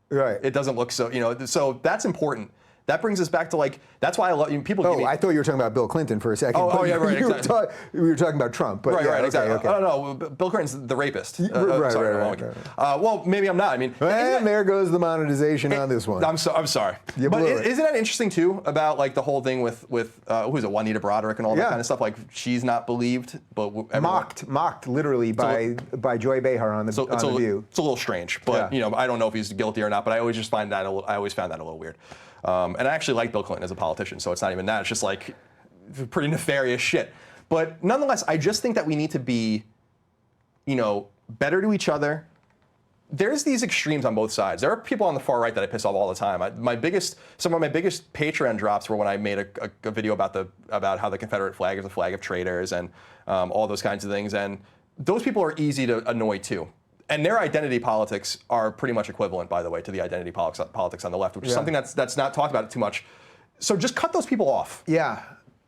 right? It doesn't look so, so that's important. That brings us back to like, that's why I love people. Oh, I thought you were talking about Bill Clinton for a second. Oh, yeah, right. Exactly. We were talking about Trump. But right, exactly. Okay. Oh, no, Bill Clinton's the rapist. Right. Well, maybe I'm not. I mean, and there goes the monetization on this one. I'm sorry. But isn't that interesting too about like the whole thing with who is it, Juanita Broderick and all that kind of stuff? Like she's not believed, but mocked literally by Joy Behar on the View. It's a little strange, but I don't know if he's guilty or not. But I always found that a little weird. And I actually like Bill Clinton as a politician, so it's not even that. It's just like pretty nefarious shit. But nonetheless, I just think that we need to be, better to each other. There's these extremes on both sides. There are people on the far right that I piss off all the time. Some of my biggest Patreon drops were when I made a video about how the Confederate flag is a flag of traitors and all those kinds of things. And those people are easy to annoy too. And their identity politics are pretty much equivalent, by the way, to the identity politics on the left, which is something that's not talked about too much. So just cut those people off. Yeah.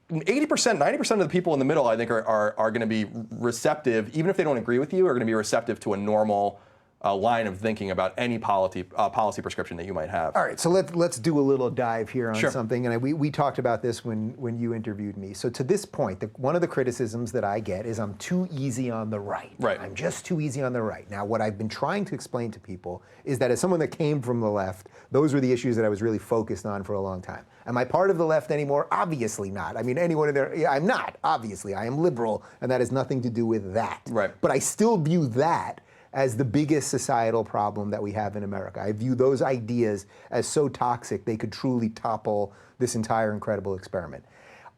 80%, 90% of the people in the middle, I think, are going to be receptive, even if they don't agree with you, are going to be receptive to a normal line of thinking about any policy prescription that you might have. All right, so let's do a little dive here on Sure. something, and we talked about this when you interviewed me. So to this point, one of the criticisms that I get is I'm too easy on the right. Right. I'm just too easy on the right. Now, what I've been trying to explain to people is that as someone that came from the left, those were the issues that I was really focused on for a long time. Am I part of the left anymore? Obviously not. I mean, anyone in there, I'm not, obviously. I am liberal, and that has nothing to do with that. Right. But I still view that as the biggest societal problem that we have in America. I view those ideas as so toxic they could truly topple this entire incredible experiment.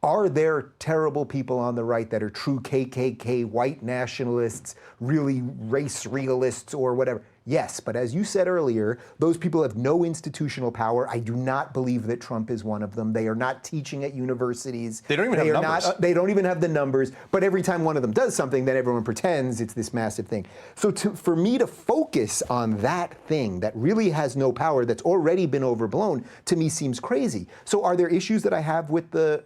Are there terrible people on the right that are true KKK, white nationalists, really race realists or whatever? Yes, but as you said earlier, those people have no institutional power. I do not believe that Trump is one of them. They are not teaching at universities. They don't even have numbers. They don't even have the numbers. But every time one of them does something, then everyone pretends it's this massive thing. So for me to focus on that thing that really has no power, that's already been overblown, to me seems crazy. So are there issues that I have with the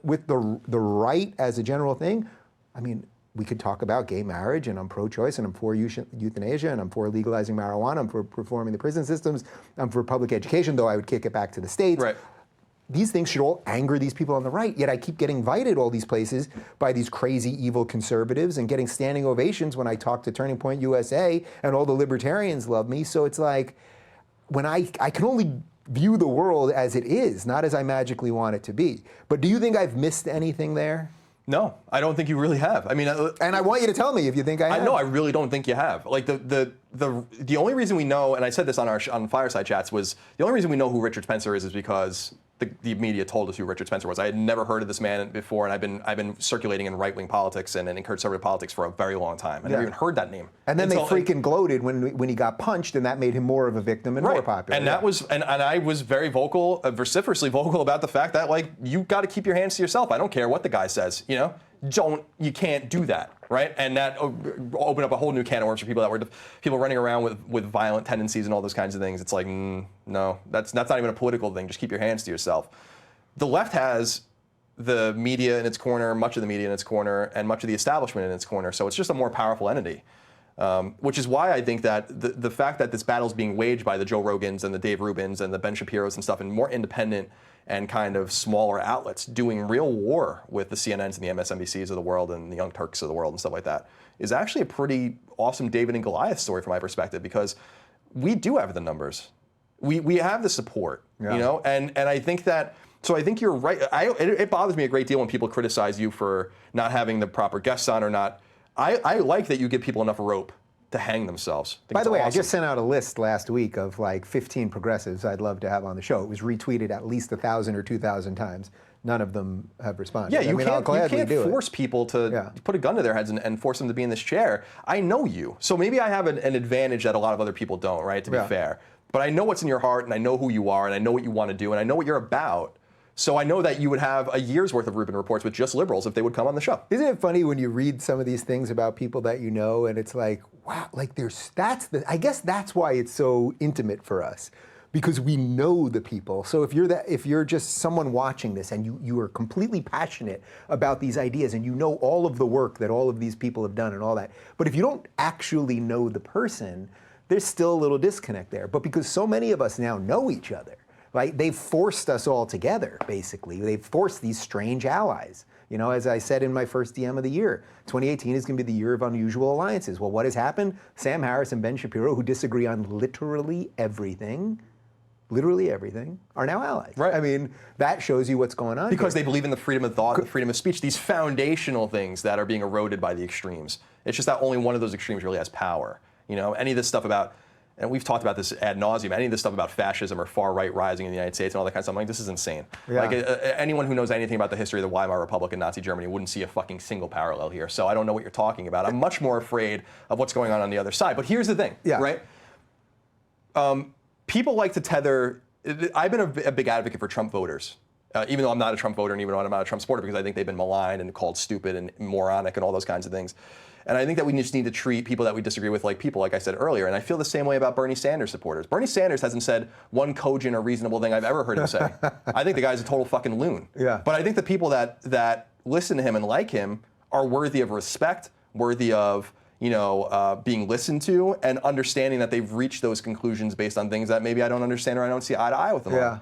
right as a general thing? I mean, we could talk about gay marriage, and I'm pro-choice, and I'm for euthanasia, and I'm for legalizing marijuana, I'm for reforming the prison systems, I'm for public education, though I would kick it back to the states. Right. These things should all anger these people on the right, yet I keep getting invited all these places by these crazy, evil conservatives and getting standing ovations when I talk to Turning Point USA, and all the libertarians love me. So it's like, when I can only view the world as it is, not as I magically want it to be. But do you think I've missed anything there? No, I don't think you really have. I mean, and I want you to tell me if you think I have. No, I really don't think you have. Like the only reason we know, and I said this on Fireside Chats, was the only reason we know who Richard Spencer is because the media told us who Richard Spencer was. I had never heard of this man before, and I've been circulating in right-wing politics and in conservative politics for a very long time. I never even heard that name. And then they freaking gloated when he got punched, and that made him more of a victim and more popular. And that was, and I was very vocal, vociferously vocal about the fact that, like, you got to keep your hands to yourself. I don't care what the guy says, you can't do that, right? And that opened up a whole new can of worms for people running around with violent tendencies and all those kinds of things. It's like, no, that's not even a political thing. Just keep your hands to yourself. The left has the media in its corner, much of the media in its corner, and much of the establishment in its corner. So it's just a more powerful entity, which is why I think that the fact that this battle is being waged by the Joe Rogans and the Dave Rubins and the Ben Shapiros and stuff, and more independent and kind of smaller outlets doing real war with the CNNs and the MSNBCs of the world and the Young Turks of the world and stuff like that, is actually a pretty awesome David and Goliath story from my perspective, because we do have the numbers. We have the support, you know, and I think that, so I think you're right. It bothers me a great deal when people criticize you for not having the proper guests on or not. I like that you give people enough rope to hang themselves. By the way, I just sent out a list last week of like 15 progressives I'd love to have on the show. It was retweeted at least 1,000 or 2,000 times. None of them have responded. Yeah, you can't force people to put a gun to their heads and force them to be in this chair. I know you. So maybe I have an advantage that a lot of other people don't, right, to be fair. But I know what's in your heart, and I know who you are, and I know what you want to do, and I know what you're about. So I know that you would have a year's worth of Rubin Reports with just liberals if they would come on the show. Isn't it funny when you read some of these things about people that you know, and it's like, wow, like I guess that's why it's so intimate for us, because we know the people. So if you're just someone watching this and you are completely passionate about these ideas and you know all of the work that all of these people have done and all that, but if you don't actually know the person, there's still a little disconnect there. But because so many of us now know each other, right? They've forced us all together, basically. They've forced these strange allies. You know, as I said in my first DM of the year, 2018 is going to be the year of unusual alliances. Well, what has happened? Sam Harris and Ben Shapiro, who disagree on literally everything, are now allies. Right. I mean, that shows you what's going on. Because they believe in the freedom of thought and the freedom of speech, these foundational things that are being eroded by the extremes. It's just that only one of those extremes really has power. You know, any of this stuff about, and we've talked about this ad nauseum, any of this stuff about fascism or far-right rising in the United States and all that kind of stuff, I'm like, this is insane. Yeah. Like, anyone who knows anything about the history of the Weimar Republic and Nazi Germany wouldn't see a fucking single parallel here. So I don't know what you're talking about. I'm much more afraid of what's going on the other side. But here's the thing, right? People like to tether, I've been a big advocate for Trump voters. Even though I'm not a Trump voter and even though I'm not a Trump supporter, because I think they've been maligned and called stupid and moronic and all those kinds of things. And I think that we just need to treat people that we disagree with like people, like I said earlier. And I feel the same way about Bernie Sanders supporters. Bernie Sanders hasn't said one cogent or reasonable thing I've ever heard him say. I think the guy's a total fucking loon. Yeah. But I think the people that listen to him and like him are worthy of respect, worthy of being listened to, and understanding that they've reached those conclusions based on things that maybe I don't understand or I don't see eye to eye with them on.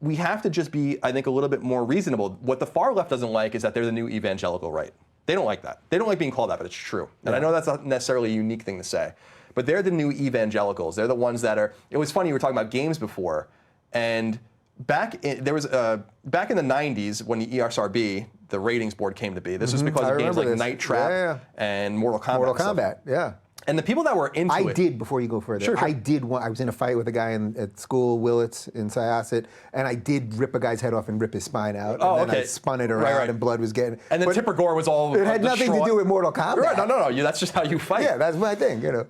We have to just be, I think, a little bit more reasonable. What the far left doesn't like is that they're the new evangelical right. They don't like that. They don't like being called that, but it's true. And I know that's not necessarily a unique thing to say. But they're the new evangelicals. They're the ones that are, it was funny, you were talking about games before, and back in the 90s when the ESRB, the ratings board, came to be, this was because of games like Night Trap and Mortal Kombat. And the people that were into it. I did, before you go further, Sure. I was in a fight with a guy at school, Willits, in Syosset, and I did rip a guy's head off and rip his spine out. And then I spun it around and blood was getting... And then Tipper Gore was all It had nothing to do with Mortal Kombat. Right, no, that's just how you fight. Yeah, that's my thing, you know.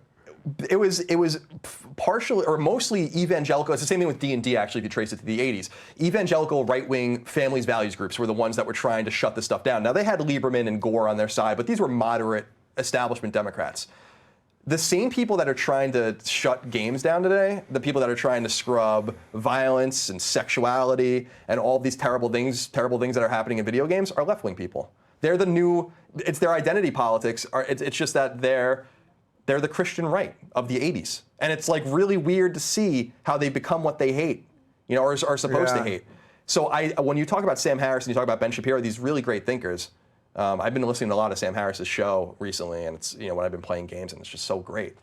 It was partially or mostly evangelical. It's the same thing with D&D, actually, if you trace it to the 80s. Evangelical right-wing families values groups were the ones that were trying to shut this stuff down. Now, they had Lieberman and Gore on their side, but these were moderate establishment Democrats. The same people that are trying to shut games down today, the people that are trying to scrub violence and sexuality and all these terrible things that are happening in video games, are left-wing people. They're the new, it's their identity politics. It's just that they're the Christian right of the 80s. And it's like really weird to see how they become what they hate, or are supposed to hate. So when you talk about Sam Harris and you talk about Ben Shapiro, these really great thinkers, I've been listening to a lot of Sam Harris's show recently, and it's when I've been playing games, and it's just so great.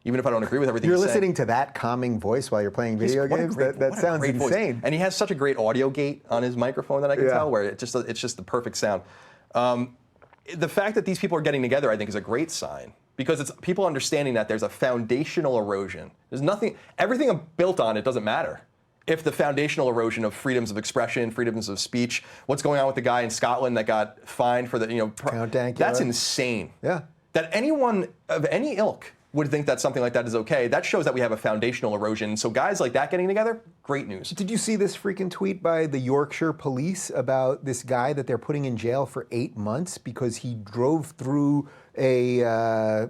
Even if I don't agree with everything you're he's listening saying, to that calming voice while you're playing video games. That sounds insane. Voice. And he has such a great audio gate on his microphone that I can tell, where it's just the perfect sound. The fact that these people are getting together, I think, is a great sign, because it's people understanding that there's a foundational erosion. There's nothing, everything built on it doesn't matter. If the foundational erosion of freedoms of expression, freedoms of speech, what's going on with the guy in Scotland that got fined for the, Count Dankula. That's insane. Yeah. That anyone of any ilk would think that something like that is okay. That shows that we have a foundational erosion. So guys like that getting together, great news. Did you see this freaking tweet by the Yorkshire police about this guy that they're putting in jail for 8 months because he drove through a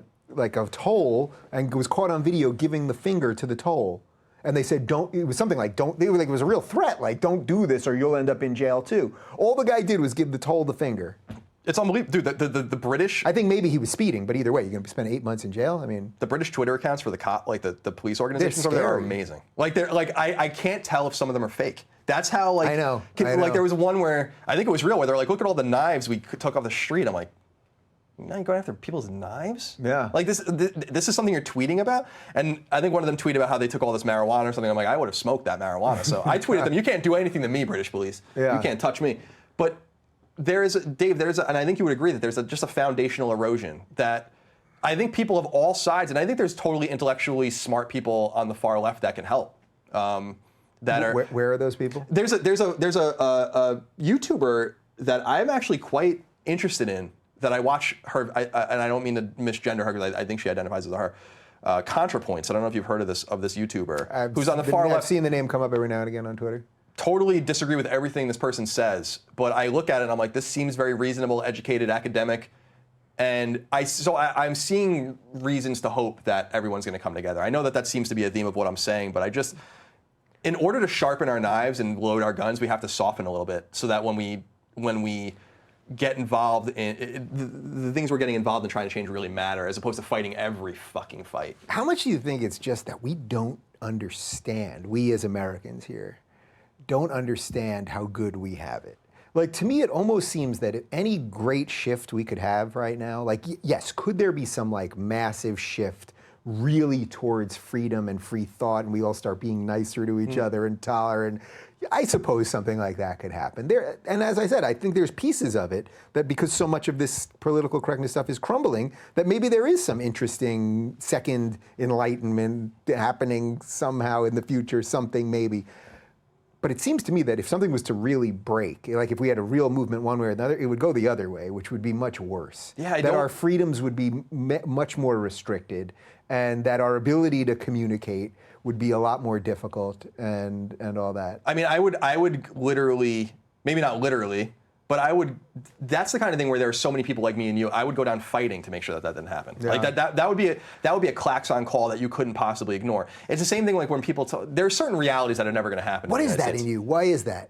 toll and was caught on video giving the finger to the toll? And they said, it was something like, it was a real threat, like, don't do this or you'll end up in jail too. All the guy did was give the toll the finger. It's unbelievable. Dude, the British... I think maybe he was speeding, but either way, you're going to spend 8 months in jail? I mean... The British Twitter accounts for the the police organizations over there are amazing. I can't tell if some of them are fake. That's how, I know. Like, there was one where, I think it was real, where they're like, look at all the knives we took off the street. I'm like, now you're going after people's knives? Yeah. Like, this is something you're tweeting about? And I think one of them tweeted about how they took all this marijuana or something. I'm like, I would have smoked that marijuana. So I tweeted them, you can't do anything to me, British police. Yeah. You can't touch me. But Dave, and I think you would agree that there's just a foundational erosion that I think people of all sides, and I think there's totally intellectually smart people on the far left that can help. Where are those people? There's a YouTuber that I'm actually quite interested in that I watch her, and I don't mean to misgender her because I think she identifies as her. ContraPoints. I don't know if you've heard of this YouTuber who's on the far left. I've seen the name come up every now and again on Twitter. Totally disagree with everything this person says, but I look at it and I'm like, this seems very reasonable, educated, academic, and I'm seeing reasons to hope that everyone's going to come together. I know that seems to be a theme of what I'm saying, but in order to sharpen our knives and load our guns, we have to soften a little bit so that when we get involved in the things we're getting involved in trying to change really matter, as opposed to fighting every fucking fight. How much do you think it's just that we don't understand, we as Americans here, don't understand how good we have it? Like, to me, it almost seems that if any great shift we could have right now, like, yes, could there be some like massive shift really towards freedom and free thought and we all start being nicer to each other and tolerant? I suppose something like that could happen. And as I said, I think there's pieces of it that because so much of this political correctness stuff is crumbling, that maybe there is some interesting second enlightenment happening somehow in the future, something maybe. But it seems to me that if something was to really break, like if we had a real movement one way or another, it would go the other way, which would be much worse. Yeah, that our freedoms would be much more restricted, and that our ability to communicate would be a lot more difficult, and all that. I mean, I would literally, maybe not literally, but that's the kind of thing where there are so many people like me and you, I would go down fighting to make sure that didn't happen. Yeah. Like that would be a klaxon call that you couldn't possibly ignore. It's the same thing like when people there are certain realities that are never going to happen. What is that in you? Why is that?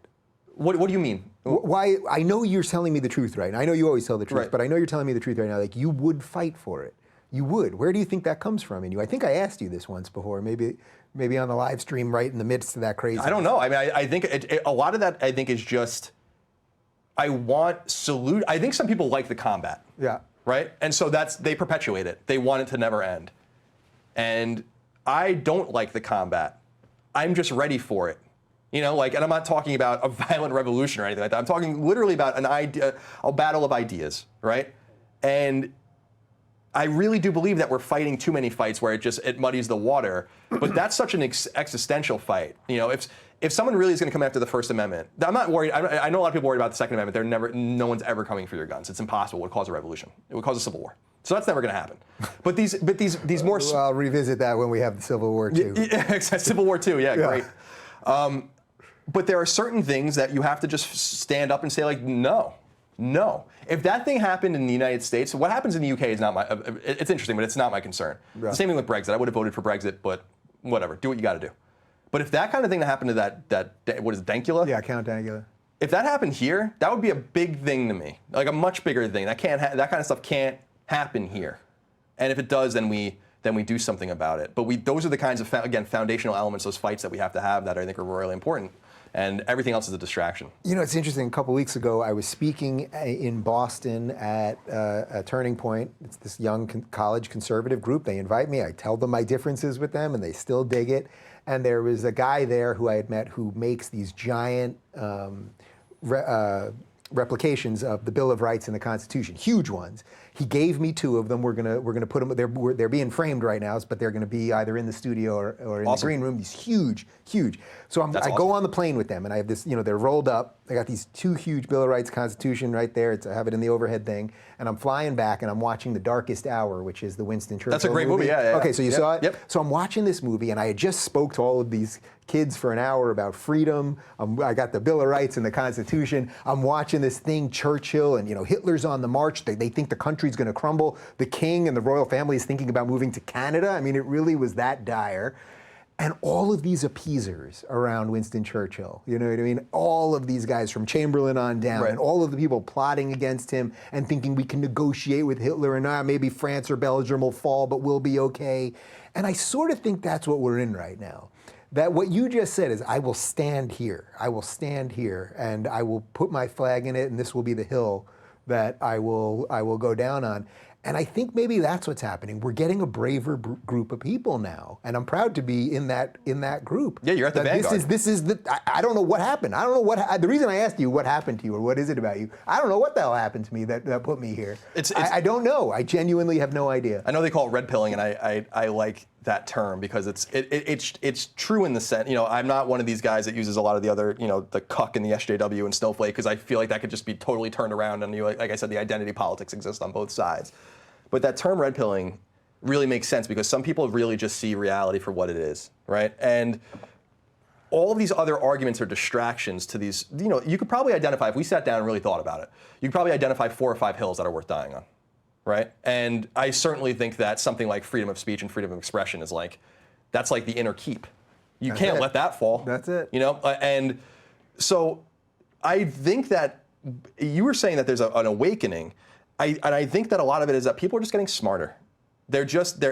What do you mean? Why? I know you're telling me the truth right now. I know you always tell the truth, right. But I know you're telling me the truth right now. Like, you would fight for it. You would. Where do you think that comes from in you? I think I asked you this once before, maybe on the live stream right in the midst of that crazy. I don't know. I mean, I think a lot of that, I think, is just, I think some people like the combat. Yeah. Right? And so they perpetuate it. They want it to never end. And I don't like the combat. I'm just ready for it. You know, like, and I'm not talking about a violent revolution or anything like that. I'm talking literally about a battle of ideas, right? And I really do believe that we're fighting too many fights where it muddies the water. But that's such an existential fight. You know, if someone really is going to come after the First Amendment, I'm not worried. I know a lot of people worried about the Second Amendment. No one's ever coming for your guns. It's impossible. It would cause a revolution. It would cause a civil war. So that's never going to happen. But these more. Well, I'll revisit that when we have the Civil War too. Yeah, Civil War too. Yeah, great. But there are certain things that you have to just stand up and say, like, no. If that thing happened in the United States, what happens in the UK is not it's interesting, but it's not my concern. Yeah. The same thing with Brexit. I would have voted for Brexit, but whatever. Do what you got to do. But if that kind of thing that happened to that what is it, Dankula? Yeah, Count Dankula. If that happened here, that would be a big thing to me. Like a much bigger thing. That kind of stuff can't happen here. And if it does, then we do something about it. But those are the kinds of foundational elements, those fights that we have to have that I think are really important. And everything else is a distraction. You know, it's interesting. A couple weeks ago, I was speaking in Boston at a Turning Point. It's this young college conservative group. They invite me. I tell them my differences with them, and they still dig it. And there was a guy there who I had met who makes these giant replications of the Bill of Rights and the Constitution, huge ones. He gave me 2 of them. We're gonna put them. They're being framed right now, but they're gonna be either in the studio or in the green room. These huge. So I go on the plane with them, and I have this. They're rolled up. I got these 2 huge Bill of Rights, Constitution right there. I have it in the overhead thing, and I'm flying back, and I'm watching The Darkest Hour, which is the Winston Churchill. That's a great movie. Yeah. Okay, so you saw it. Yep. So I'm watching this movie, and I had just spoke to all of these kids for an hour about freedom. I got the Bill of Rights and the Constitution. I'm watching this thing, Churchill, and Hitler's on the march. They think the country's going to crumble. The king and the royal family is thinking about moving to Canada. I mean, it really was that dire. And all of these appeasers around Winston Churchill, you know what I mean? All of these guys from Chamberlain on down, right. and all of the people plotting against him and thinking we can negotiate with Hitler and maybe France or Belgium will fall, but we'll be okay. And I sort of think that's what we're in right now. That what you just said is, I will stand here. I will stand here, and I will put my flag in it, and this will be the hill that I will go down on. And I think maybe that's what's happening. We're getting a braver group of people now, and I'm proud to be in that group. Yeah, you're at the vanguard. This is I don't know what happened. I don't know what the reason I asked you what happened to you or what is it about you. I don't know what the hell happened to me that put me here. I don't know. I genuinely have no idea. I know they call it red pilling, and I like that term because it's true in the sense. I'm not one of these guys that uses a lot of the other, the cuck and the SJW and Snowflake, because I feel like that could just be totally turned around, and like I said, the identity politics exist on both sides. But that term red pilling really makes sense because some people really just see reality for what it is, right? And all of these other arguments are distractions to these, you could probably identify, if we sat down and really thought about it, you could probably identify 4 or 5 hills that are worth dying on, right? And I certainly think that something like freedom of speech and freedom of expression is that's like the inner keep. You can't let that fall. That's it. And so I think that you were saying that there's an awakening. And I think that a lot of it is that people are just getting smarter. They're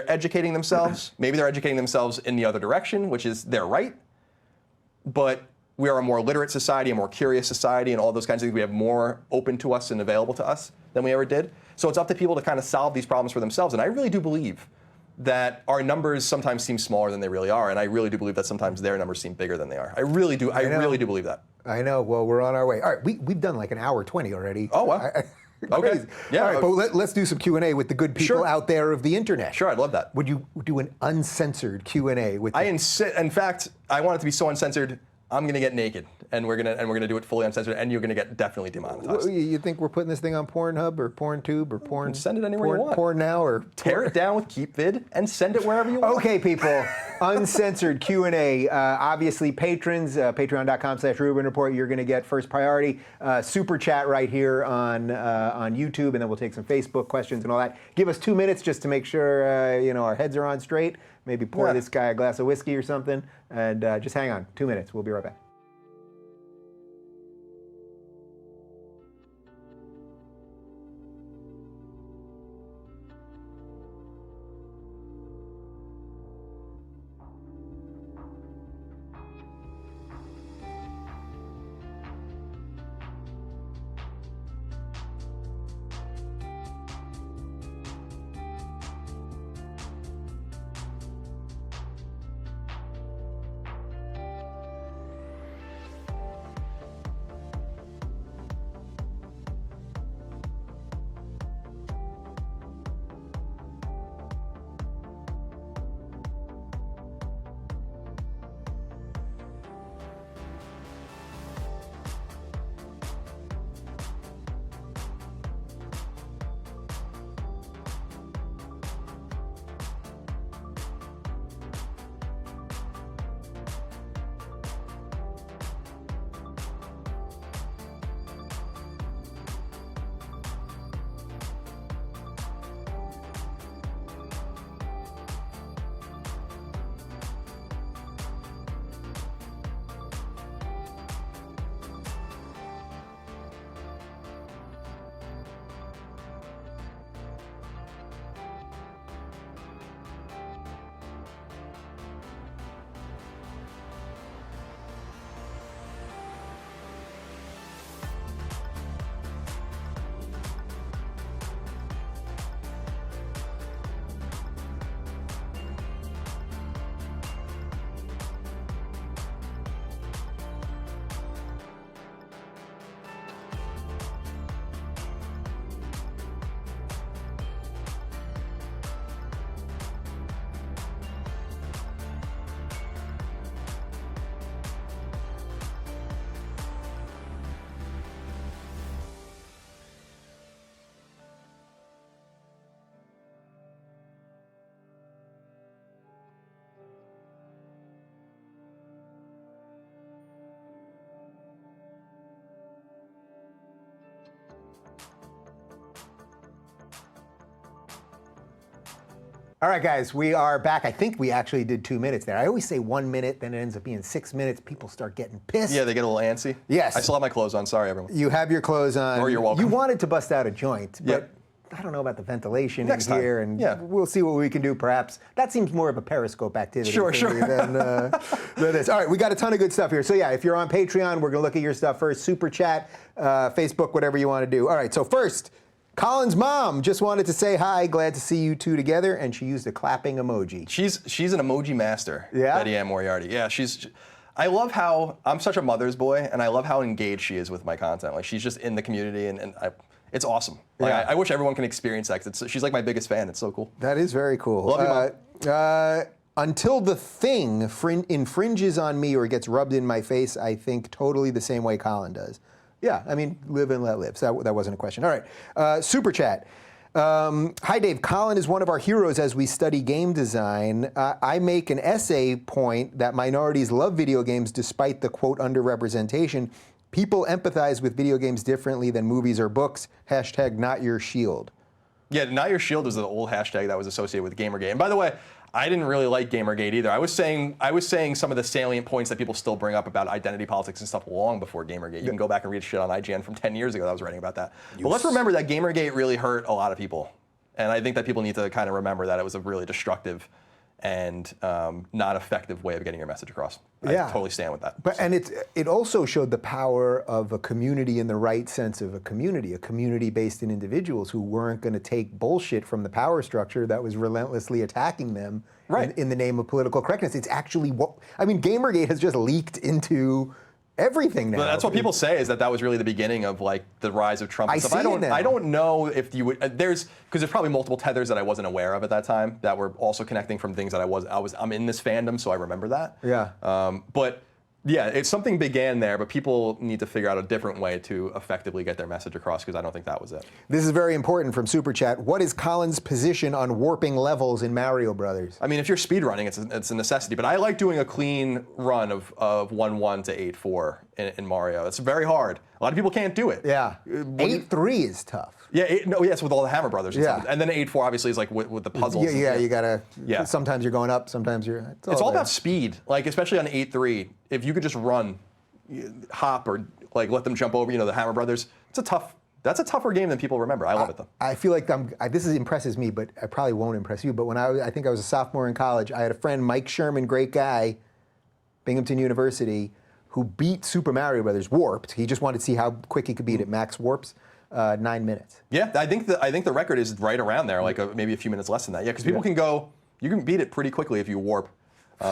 educating themselves. Maybe they're educating themselves in the other direction, which is they're right. But we are a more literate society, a more curious society, and all those kinds of things. We have more open to us and available to us than we ever did. So it's up to people to kind of solve these problems for themselves. And I really do believe that our numbers sometimes seem smaller than they really are. And I really do believe that sometimes their numbers seem bigger than they are. I really do. I really do believe that. I know. Well, we're on our way. All right, we've done like an hour 20 already. Oh, wow. Okay. Yeah. All right, but let's do some Q&A with the good people out there of the internet. Sure, I'd love that. Would you do an uncensored Q&A with? In fact, I want it to be so uncensored. I'm gonna get naked, and we're gonna do it fully uncensored, and you're gonna get definitely demonetized. You think we're putting this thing on Pornhub or PornTube or Porn? Send it anywhere you want. Porn Now or tear it down with KeepVid and send it wherever you want. Okay, people, uncensored Q&A. Obviously, patrons, patreon.com/Rubin Report. You're gonna get first priority. Super chat right here on YouTube, and then we'll take some Facebook questions and all that. Give us 2 minutes just to make sure our heads are on straight. Maybe pour this guy a glass of whiskey or something, and just hang on. 2 minutes. We'll be right back. All right, guys, we are back. I think we actually did 2 minutes there. I always say 1 minute, then it ends up being 6 minutes. People start getting pissed. Yeah, they get a little antsy. Yes. I still have my clothes on. Sorry, everyone. You have your clothes on. Or you're welcome. You wanted to bust out a joint, but Yep. I don't know about the ventilation Next in here, time. and Yeah. we'll see what we can do. Perhaps that seems more of a Periscope activity Sure, for sure. me than this. All right, we got a ton of good stuff here. So yeah, if you're on Patreon, we're gonna look at your stuff first. Super chat, Facebook, whatever you want to do. All right, so first, Colin's mom just wanted to say hi. Glad to see you two together, and she used a clapping emoji. She's an emoji master. Yeah? Betty Ann Moriarty. Yeah, I love how I'm such a mother's boy, and I love how engaged she is with my content. Like she's just in the community, and it's awesome. Like, Yeah. I wish everyone can experience that. 'Cause she's like my biggest fan. It's so cool. That is very cool. Love you, Mom. Until the thing infringes on me or gets rubbed in my face, I think totally the same way Colin does. Yeah, I mean, live and let live. So that wasn't a question. All right, super chat. Hi, Dave. Colin is one of our heroes as we study game design. I make an essay point that minorities love video games despite the, quote, underrepresentation. People empathize with video games differently than movies or books. Hashtag not your shield. Yeah, Not Your Shield was the old hashtag that was associated with Gamergate. And by the way, I didn't really like Gamergate either. I was saying some of the salient points that people still bring up about identity politics and stuff long before Gamergate. You can go back and read shit on IGN from 10 years ago that I was writing about that. But let's remember that Gamergate really hurt a lot of people. And I think that people need to kind of remember that it was a really destructive and not effective way of getting your message across. Yeah. I totally stand with that. But and it also showed the power of a community in the right sense of a community based in individuals who weren't going to take bullshit from the power structure that was relentlessly attacking them in the name of political correctness. It's actually Gamergate has just leaked into everything now. But that's what people say, is that was really the beginning of like the rise of Trump. And stuff. I don't know if you would. Because there's probably multiple tethers that I wasn't aware of at that time that were also connecting from things that I'm in this fandom, so I remember that. Yeah. But yeah, something began there, but people need to figure out a different way to effectively get their message across, because I don't think that was it. This is very important from Super Chat. What is Colin's position on warping levels in Mario Brothers? I mean, if you're speedrunning, it's a necessity. But I like doing a clean run of 1-1 to 8-4 in Mario. It's very hard. A lot of people can't do it. Yeah. 8-3 is tough. Yeah, it's with all the Hammer Brothers. And Yeah. stuff. And then 8-4 obviously is like with the puzzles. Yeah, you gotta. Yeah. Sometimes you're going up, sometimes you're. It's all about speed. Like especially on 8-3, if you could just run, hop, or like let them jump over, the Hammer Brothers. That's a tougher game than people remember. I love it though. I feel like this impresses me, but I probably won't impress you. But when I think I was a sophomore in college, I had a friend, Mike Sherman, great guy, Binghamton University, who beat Super Mario Brothers Warped. He just wanted to see how quick he could beat it. Max Warps, 9 minutes. Yeah, I think the record is right around there, like maybe a few minutes less than that. Yeah, because people you can beat it pretty quickly if you warp,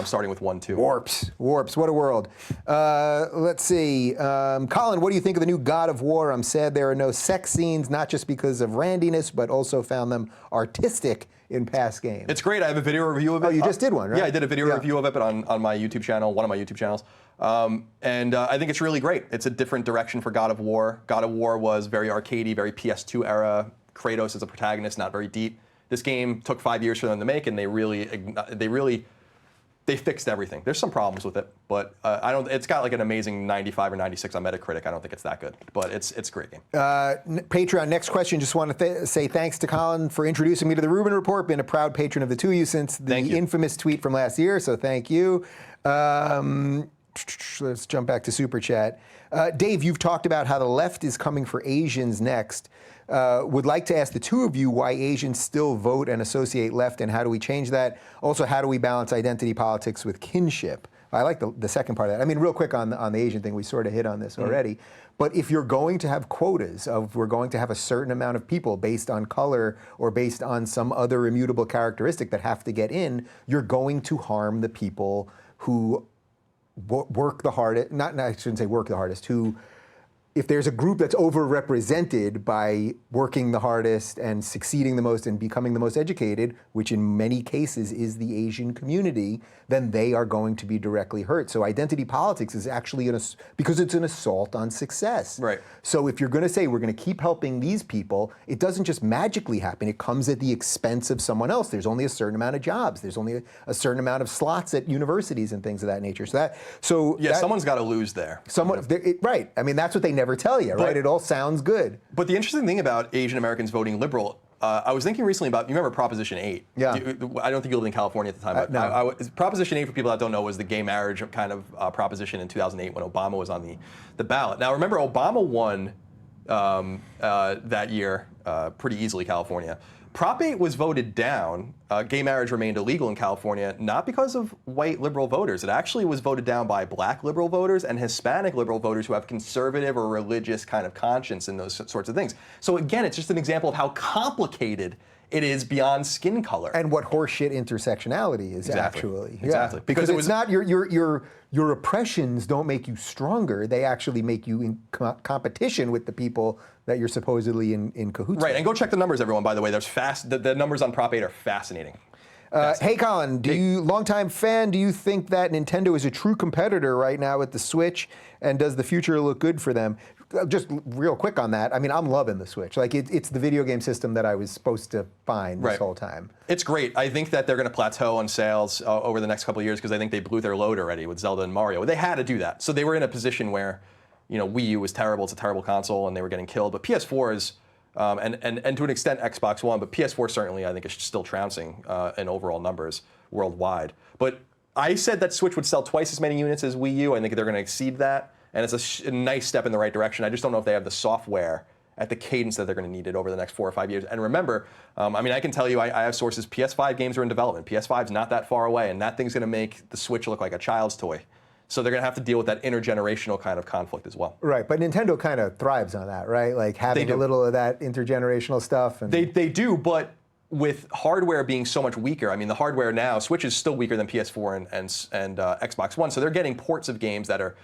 starting with 1-2. Warps, what a world. Let's see. Colin, what do you think of the new God of War? I'm sad there are no sex scenes, not just because of randiness, but also found them artistic in past games. It's great. I have a video review of it. Oh, you just did one, right? Yeah, I did a video review of it, but on my YouTube channel, one of my YouTube channels. And I think it's really great. It's a different direction for God of War. God of War was very arcadey, very PS2 era. Kratos is a protagonist, not very deep. This game took 5 years for them to make, and they fixed everything. There's some problems with it, but it's got like an amazing 95 or 96 on Metacritic. I don't think it's that good, but it's a great game. Patreon, next question. Just want to say thanks to Colin for introducing me to the Rubin Report. Been a proud patron of the two of you since the infamous tweet from last year, so thank you. Let's jump back to Super Chat. Dave, you've talked about how the left is coming for Asians next. Would like to ask the two of you why Asians still vote and associate left, and how do we change that? Also, how do we balance identity politics with kinship? I like the second part of that. I mean, real quick on the Asian thing, we sort of hit on this already. But if you're going to have quotas we're going to have a certain amount of people based on color or based on some other immutable characteristic that have to get in, you're going to harm the people who work the hardest. I shouldn't say work the hardest. Who, if there's a group that's overrepresented by working the hardest and succeeding the most and becoming the most educated, which in many cases is the Asian community, then they are going to be directly hurt. So identity politics is actually because it's an assault on success. Right. So if you're going to say we're going to keep helping these people, it doesn't just magically happen. It comes at the expense of someone else. There's only a certain amount of jobs. There's only a certain amount of slots at universities and things of that nature. Someone's got to lose there. Right. I mean, that's what they never tell you, right? It all sounds good. But the interesting thing about Asian Americans voting liberal, I was thinking recently about, you remember Proposition 8? Yeah. I don't think you lived in California at the time, but no. Proposition 8, for people that don't know, was the gay marriage kind of proposition in 2008 when Obama was on the ballot. Now, remember, Obama won that year pretty easily, California. Prop 8 was voted down. Gay marriage remained illegal in California, not because of white liberal voters. It actually was voted down by black liberal voters and Hispanic liberal voters who have conservative or religious kind of conscience and those sorts of things. So again, it's just an example of how complicated it is beyond skin color. And what horseshit intersectionality is actually. Exactly. Yeah. Because it's not your oppressions don't make you stronger. They actually make you in competition with the people that you're supposedly in cahoots Right, with. and go check the numbers, everyone, by the way. The numbers on Prop 8 are fascinating. Hey, Colin, longtime fan, do you think that Nintendo is a true competitor right now with the Switch, and does the future look good for them? Just real quick on that, I mean, I'm loving the Switch. Like, it's the video game system that I was supposed to find this whole time. It's great. I think that they're going to plateau on sales over the next couple of years because I think they blew their load already with Zelda and Mario. They had to do that. So they were in a position where, Wii U was terrible. It's a terrible console, and they were getting killed. But PS4 is, and to an extent Xbox One, but PS4 certainly I think is still trouncing in overall numbers worldwide. But I said that Switch would sell twice as many units as Wii U. I think they're going to exceed that. And it's a nice step in the right direction. I just don't know if they have the software at the cadence that they're going to need it over the next 4 or 5 years. And remember, I can tell you, I have sources, PS5 games are in development. PS5's not that far away, and that thing's going to make the Switch look like a child's toy. So they're going to have to deal with that intergenerational kind of conflict as well. Right, but Nintendo kind of thrives on that, right? Like having a little of that intergenerational stuff. And They do, but with hardware being so much weaker, I mean, the hardware now, Switch is still weaker than PS4 and Xbox One. So they're getting ports of games that are,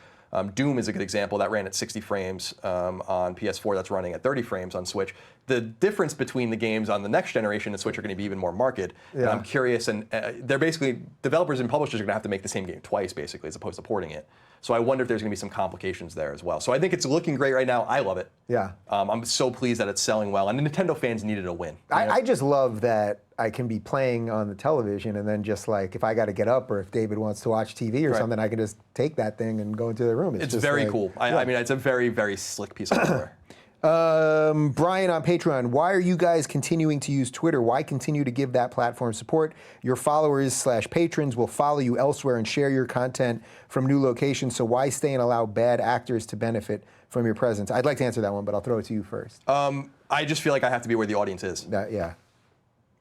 Doom is a good example, that ran at 60 frames on PS4, that's running at 30 frames on Switch. The difference between the games on the next generation and Switch are going to be even more marked. Yeah. And I'm curious, and they're basically, developers and publishers are going to have to make the same game twice, basically, as opposed to porting it. So I wonder if there's going to be some complications there as well. So I think it's looking great right now. I love it. Yeah. I'm so pleased that it's selling well, and the Nintendo fans needed a win. I just love that I can be playing on the television, and then just like if I got to get up or if David wants to watch TV or something, I can just take that thing and go into the room. It's very cool. I mean, it's a very, very slick piece of hardware. Brian on Patreon, why are you guys continuing to use Twitter? Why continue to give that platform support? Your followers/patrons will follow you elsewhere and share your content from new locations, so why stay and allow bad actors to benefit from your presence? I'd like to answer that one, but I'll throw it to you first. I just feel like I have to be where the audience is. Yeah.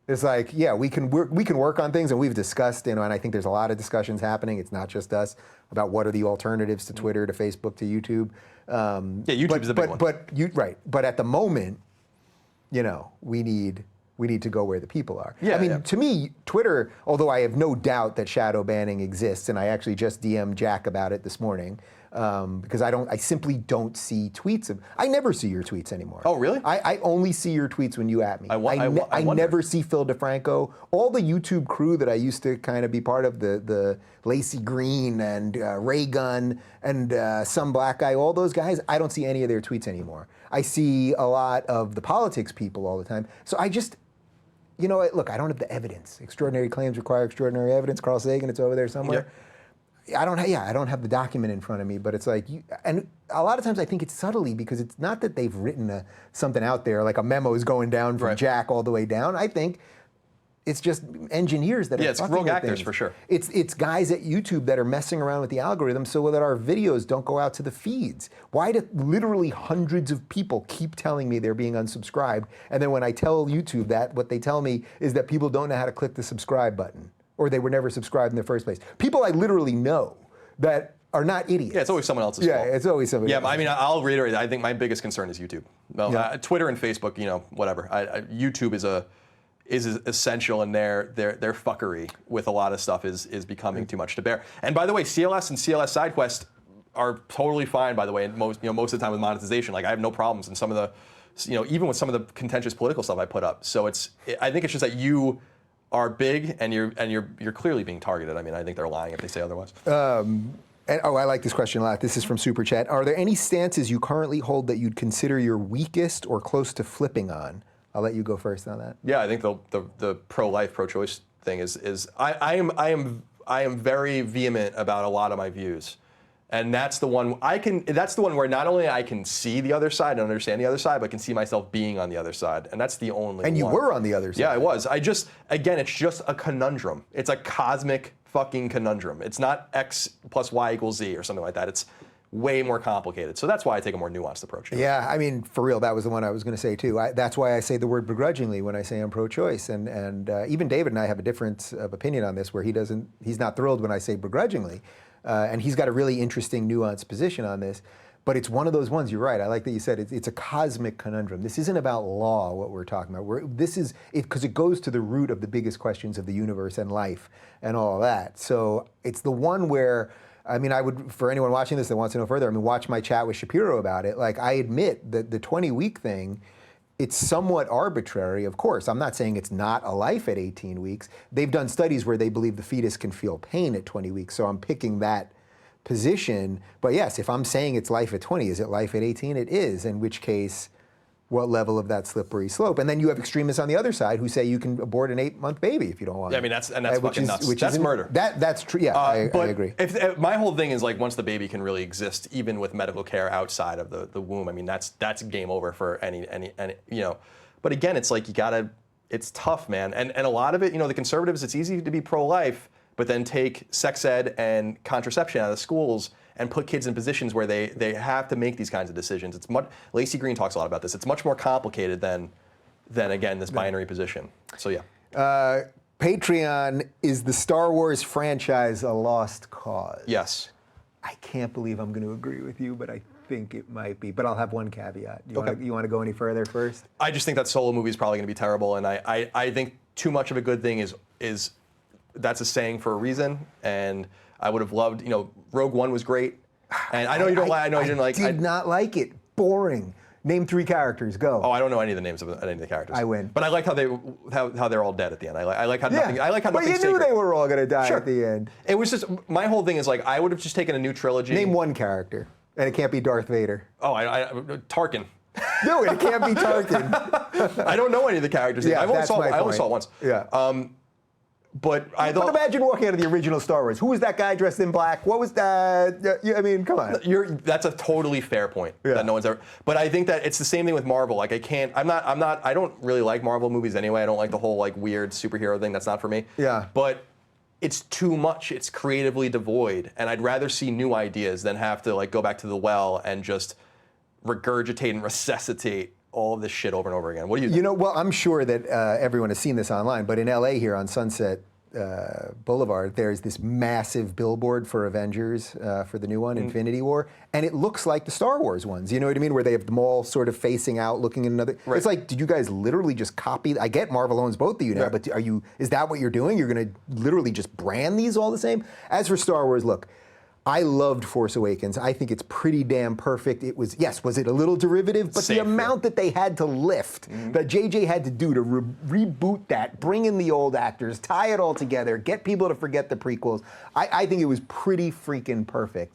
It's like, yeah, we can work on things, and we've discussed, and I think there's a lot of discussions happening. It's not just us about what are the alternatives to Twitter, to Facebook, to YouTube. YouTube's the big one. But at the moment, we need to go where the people are. To me, Twitter, although I have no doubt that shadow banning exists, and I actually just DM'd Jack about it this morning, because I simply don't see tweets. I never see your tweets anymore. Oh, really? I only see your tweets when you at me. I never see Phil DeFranco. All the YouTube crew that I used to kind of be part of, the Lacey Green and Ray Gunn and some black guy, all those guys, I don't see any of their tweets anymore. I see a lot of the politics people all the time. So I just, look, I don't have the evidence. Extraordinary claims require extraordinary evidence. Carl Sagan, it's over there somewhere. Yeah. I don't have the document in front of me, but it's like, and a lot of times I think it's subtly because it's not that they've written something out there, like a memo is going down from Jack all the way down. I think it's just engineers that are it's rogue actors for sure. It's guys at YouTube that are messing around with the algorithm so that our videos don't go out to the feeds. Why do literally hundreds of people keep telling me they're being unsubscribed, and then when I tell YouTube that, what they tell me is that people don't know how to click the subscribe button, or they were never subscribed in the first place. People I literally know that are not idiots. Yeah, it's always someone else's fault. Yeah, it's always somebody else. I mean, I'll reiterate, I think my biggest concern is YouTube. Twitter and Facebook, whatever. YouTube is essential, and their fuckery with a lot of stuff is becoming too much to bear. And by the way, CLS and CLS SideQuest are totally fine, by the way, most of the time with monetization. Like, I have no problems in some of the, even with some of the contentious political stuff I put up. So I think it's just that you are big, and you're clearly being targeted. I mean, I think they're lying if they say otherwise. I like this question a lot. This is from Super Chat. Are there any stances you currently hold that you'd consider your weakest or close to flipping on? I'll let you go first on that. Yeah, I think the pro-life, pro-choice thing is I am very vehement about a lot of my views, And that's the one that's the one where not only I can see the other side and understand the other side, but I can see myself being on the other side. And that's the only And you one. were on the other side. Yeah, I was. Again, it's just a conundrum. It's a cosmic fucking conundrum. It's not X plus Y equals Z or something like that. It's way more complicated. So that's why I take a more nuanced approach to it. Yeah, I mean, for real, that was the one I was going to say too. That's why I say the word begrudgingly when I say I'm pro-choice. And even David and I have a difference of opinion on this, where he's not thrilled when I say begrudgingly. And he's got a really interesting, nuanced position on this. But it's one of those ones, you're right, I like that you said it's a cosmic conundrum. This isn't about law, what we're talking about. Because it goes to the root of the biggest questions of the universe and life and all of that. So it's the one where, I mean, I would, for anyone watching this that wants to know further, I mean, watch my chat with Shapiro about it. Like, I admit that the 20-week thing, it's somewhat arbitrary, of course. I'm not saying it's not a life at 18 weeks. They've done studies where they believe the fetus can feel pain at 20 weeks, so I'm picking that position. But yes, if I'm saying it's life at 20, is it life at 18? It is, in which case, what level of that slippery slope? And then you have extremists on the other side who say you can abort an 8-month baby if you don't want it. Yeah, I mean, that's fucking nuts. That's murder. That's true, yeah, I agree. If my whole thing is, like, once the baby can really exist, even with medical care outside of the womb, I mean, that's game over for any, you know. But again, it's like, it's tough, man. And a lot of it, you know, the conservatives, it's easy to be pro-life, but then take sex ed and contraception out of schools and put kids in positions where they have to make these kinds of decisions. Lacey Green talks a lot about this. It's much more complicated than again, this binary position. So yeah. Patreon, is the Star Wars franchise a lost cause? Yes. I can't believe I'm going to agree with you, but I think it might be. But I'll have one caveat. You want to go any further first? I just think that Solo movie is probably going to be terrible, and I think too much of a good thing is that's a saying for a reason, and I would have loved, you know, Rogue One was great, and I know you don't like. I know you didn't like. I did not like it. Boring. Name 3 characters. Go. Oh, I don't know any of the names of any of the characters. I win. But I like how they're all dead at the end. I like how nothing. I like how but nothing's you knew sacred. they were all going to die at the end. It was just, my whole thing is, like, I would have just taken a new trilogy. Name 1 character, and it can't be Darth Vader. Oh, Tarkin. No, it can't be Tarkin. I don't know any of the characters. Yeah, I only saw it once. Yeah. But I thought. But imagine walking out of the original Star Wars. Who was that guy dressed in black? What was that? I mean, come on. That's a totally fair point that no one's ever. But I think that it's the same thing with Marvel. Like, I don't really like Marvel movies anyway. I don't like the whole, like, weird superhero thing. That's not for me. Yeah. But it's too much. It's creatively devoid, and I'd rather see new ideas than have to, like, go back to the well and just regurgitate and resuscitate all of this shit over and over again. What do you think? You know, well, I'm sure that everyone has seen this online, but in LA here on Sunset Boulevard, there's this massive billboard for Avengers, for the new one, Infinity War, and it looks like the Star Wars ones, you know what I mean, where they have them all sort of facing out, looking in another. Right. It's like, did you guys literally just copy? I get Marvel owns both of you now, but is that what you're doing? You're going to literally just brand these all the same? As for Star Wars, look, I loved Force Awakens. I think it's pretty damn perfect. It was, yes, was it a little derivative? But the amount that they had to lift, that JJ had to do to reboot that, bring in the old actors, tie it all together, get people to forget the prequels, I think it was pretty freaking perfect.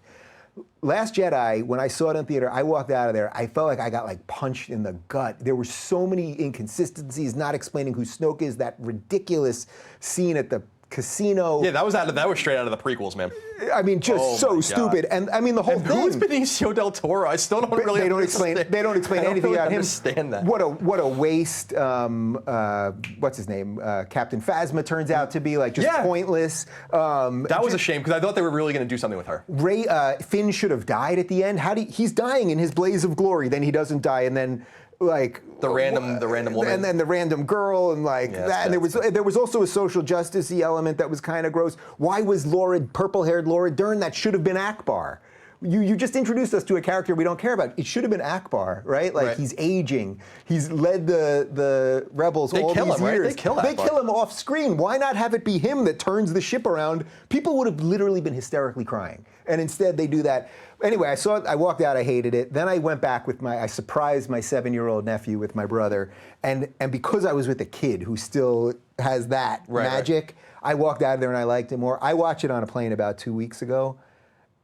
Last Jedi, when I saw it in theater, I walked out of there, I felt like I got, like, punched in the gut. There were so many inconsistencies, not explaining who Snoke is, that ridiculous scene at the casino. Yeah, that was straight out of the prequels, man. I mean, just so stupid. And I mean, the whole thing. Who's Benicio del Toro? I still don't really understand. They don't explain anything about him. Understand that. What a waste. What's his name? Captain Phasma turns out to be, like, just pointless. That was a shame, because I thought they were really going to do something with her. Finn should have died at the end. He's dying in his blaze of glory, then he doesn't die, and then, like, the random woman, and then the random girl, and like that. And there was also a social justice-y element that was kind of gross. Why was purple-haired Laura Dern? That should have been Akbar. You just introduced us to a character we don't care about. It should have been Akbar, right? Like, he's aging. He's led the rebels all these years. Right? They kill Akbar. They kill him off screen. Why not have it be him that turns the ship around? People would have literally been hysterically crying. And instead they do that. Anyway, I saw it, I walked out, I hated it. Then I went back I surprised my 7-year-old nephew with my brother. And because I was with a kid who still has that magic, I walked out of there and I liked it more. I watched it on a plane about 2 weeks ago,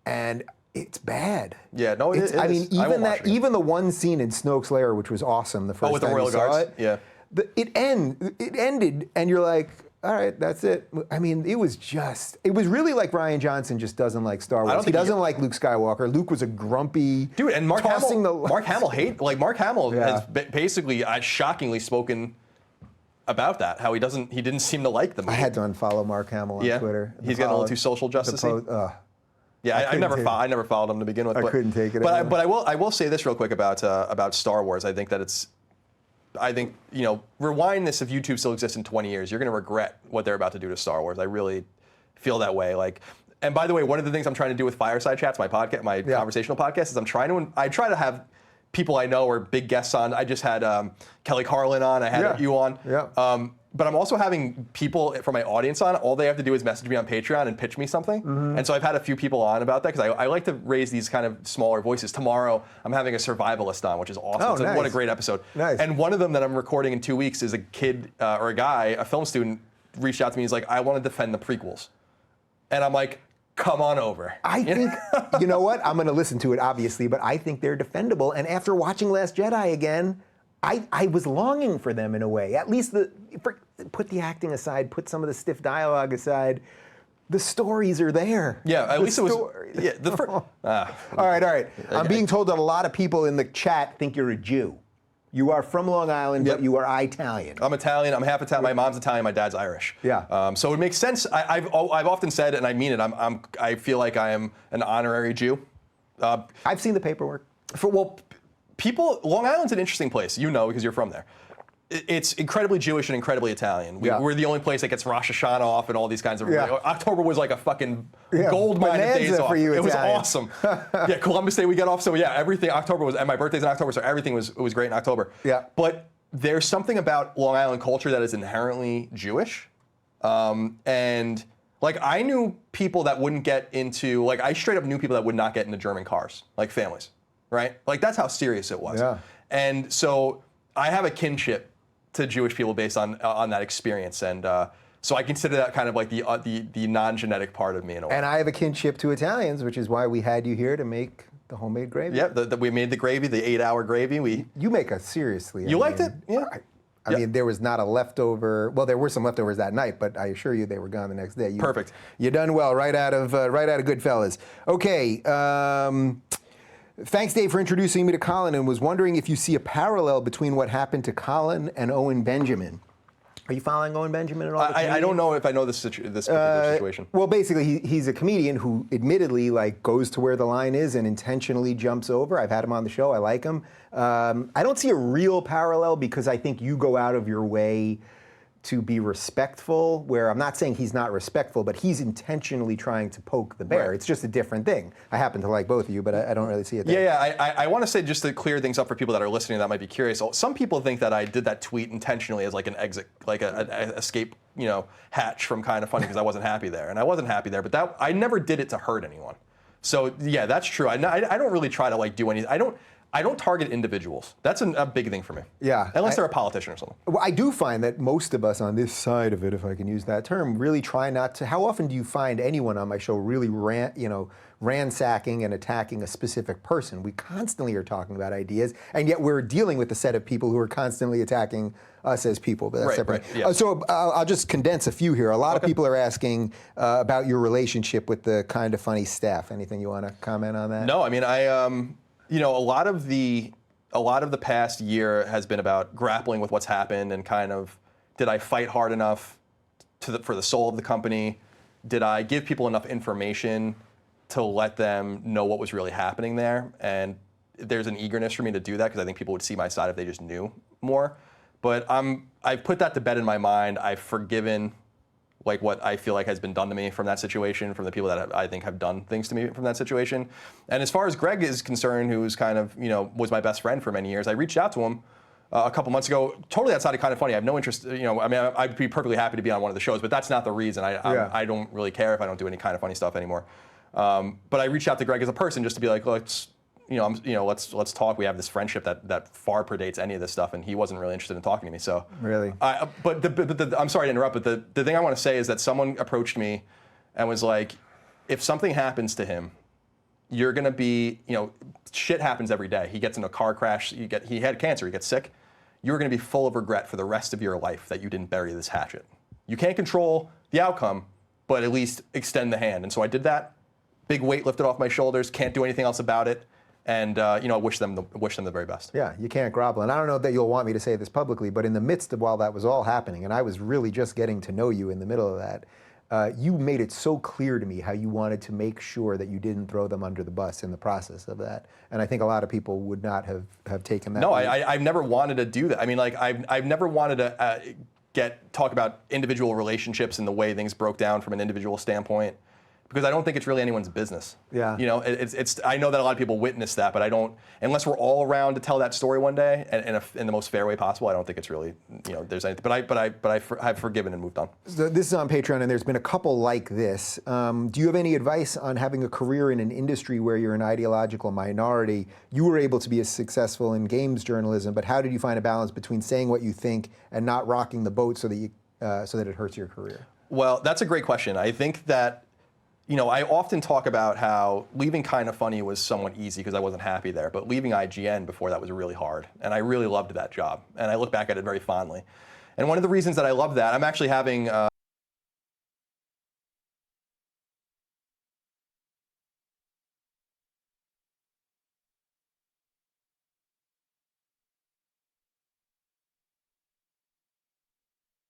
and it's bad. Yeah, no, it is. I mean, even the one scene in Snoke's lair, which was awesome the first with the time Royal you saw Guards? it. Yeah. It ended, and you're like, all right, that's it. I mean, it was really like Rian Johnson just doesn't like Star Wars. He doesn't like Luke Skywalker. Luke was a grumpy dude, and Mark Hamill has basically shockingly spoken about that. How he didn't seem to like them. I had to unfollow Mark Hamill on Twitter. He's getting a little too social justice-y. I never followed him to begin with. I couldn't take it. But I will say this real quick about Star Wars. I think rewind this if YouTube still exists in 20 years, you're going to regret what they're about to do to Star Wars. I really feel that way. And by the way, one of the things I'm trying to do with Fireside Chats, my podcast, my conversational podcast, is I try to have people I know or big guests on. I just had Kelly Carlin on. I had you on. Yeah. But I'm also having people from my audience on. All they have to do is message me on Patreon and pitch me something. Mm-hmm. And so I've had a few people on about that because I like to raise these kind of smaller voices. Tomorrow, I'm having a survivalist on, which is awesome. Nice. What a great episode. Nice. And one of them that I'm recording in 2 weeks is a kid or a guy, a film student, reached out to me. He's like, I want to defend the prequels. And I'm like, come on over. I think, you know what? I'm going to listen to it, obviously, but I think they're defendable. And after watching Last Jedi again, I was longing for them in a way. At least put the acting aside, put some of the stiff dialogue aside. The stories are there. Yeah, at least it was. Yeah, all right. I'm being told that a lot of people in the chat think you're a Jew. You are from Long Island, but you are Italian. I'm Italian. I'm half Italian. My mom's Italian. My dad's Irish. Yeah. So it makes sense. I've often said, and I mean it. I feel like I am an honorary Jew. I've seen the paperwork. Long Island's an interesting place, because you're from there. It's incredibly Jewish and incredibly Italian. We're the only place that gets Rosh Hashanah off and all these kinds of. October was like a fucking gold mine of days off. For you, it was Italian. awesome. Columbus Day we got off. So everything. October was, and my birthday's in October, so everything was great in October. Yeah. But there's something about Long Island culture that is inherently Jewish, and I knew people that wouldn't get into I straight up knew people that would not get into German cars, like families. Right? That's how serious it was. Yeah. And so I have a kinship to Jewish people based on that experience. And so I consider that kind of the non-genetic part of me in a way. And I have a kinship to Italians, which is why we had you here to make the homemade gravy. Yeah, we made the gravy, the 8-hour gravy. You make a seriously. You liked it? Yeah. I mean, there was not a leftover. Well, there were some leftovers that night, but I assure you they were gone the next day. Perfect. You done well, right out of Goodfellas. Okay. Thanks, Dave, for introducing me to Colin, and was wondering if you see a parallel between what happened to Colin and Owen Benjamin. Are you following Owen Benjamin at all? I don't know if I know this particular situation. Well, basically, he's a comedian who admittedly goes to where the line is and intentionally jumps over. I've had him on the show. I like him. I don't see a real parallel because I think you go out of your way to be respectful, where I'm not saying he's not respectful, but he's intentionally trying to poke the bear. Right. It's just a different thing. I happen to like both of you, but I don't really see it there. Yeah, I want to say, just to clear things up for people that are listening that might be curious, some people think that I did that tweet intentionally as an exit, an escape, hatch from Kind of Funny because I wasn't happy there. And I wasn't happy there, but I never did it to hurt anyone. So yeah, that's true. I don't really try to do anything. I don't target individuals. That's a big thing for me. Yeah. Unless they're a politician or something. Well, I do find that most of us on this side of it, if I can use that term, really try not to. How often do you find anyone on my show really ransacking and attacking a specific person? We constantly are talking about ideas, and yet we're dealing with a set of people who are constantly attacking us as people. But that's separate. Right, yeah. So I'll just condense a few here. A lot of people are asking about your relationship with the Kind of Funny staff. Anything you want to comment on that? No, I mean, a lot of the past year has been about grappling with what's happened and kind of, did I fight hard enough for the soul of the company? Did I give people enough information to let them know what was really happening there? And there's an eagerness for me to do that because I think people would see my side if they just knew more. But I've put that to bed in my mind. I've forgiven what I feel like has been done to me from that situation, from the people that I think have done things to me from that situation. And as far as Greg is concerned, who's kind of, was my best friend for many years, I reached out to him a couple months ago, totally outside of Kind of Funny. I have no interest, I'd be perfectly happy to be on one of the shows, but that's not the reason. I don't really care if I don't do any Kind of Funny stuff anymore. But I reached out to Greg as a person just to be like, let's talk. We have this friendship that far predates any of this stuff, and he wasn't really interested in talking to me. So really, I'm sorry to interrupt, but the thing I want to say is that someone approached me and was like, if something happens to him, you're gonna be, shit happens every day. He gets in a car crash. He had cancer. He gets sick. You're gonna be full of regret for the rest of your life that you didn't bury this hatchet. You can't control the outcome, but at least extend the hand. And so I did that. Big weight lifted off my shoulders. Can't do anything else about it. And I wish them the very best. Yeah, you can't grovel. And I don't know that you'll want me to say this publicly, but in the midst of while that was all happening, and I was really just getting to know you in the middle of that, you made it so clear to me how you wanted to make sure that you didn't throw them under the bus in the process of that. And I think a lot of people would not have taken that. No, I've never wanted to do that. I mean, like, I've never wanted to talk about individual relationships and the way things broke down from an individual standpoint, because I don't think it's really anyone's business. Yeah. You know, it's. I know that a lot of people witness that, but I don't. Unless we're all around to tell that story one day, and in the most fair way possible, I don't think it's really, there's anything. But I've forgiven and moved on. So this is on Patreon, and there's been a couple like this. Do you have any advice on having a career in an industry where you're an ideological minority? You were able to be as successful in games journalism, but how did you find a balance between saying what you think and not rocking the boat so that it hurts your career? Well, that's a great question. I think that. I often talk about how leaving Kinda Funny was somewhat easy because I wasn't happy there, but leaving IGN before that was really hard, and I really loved that job, and I look back at it very fondly. And one of the reasons that I love that, I'm actually having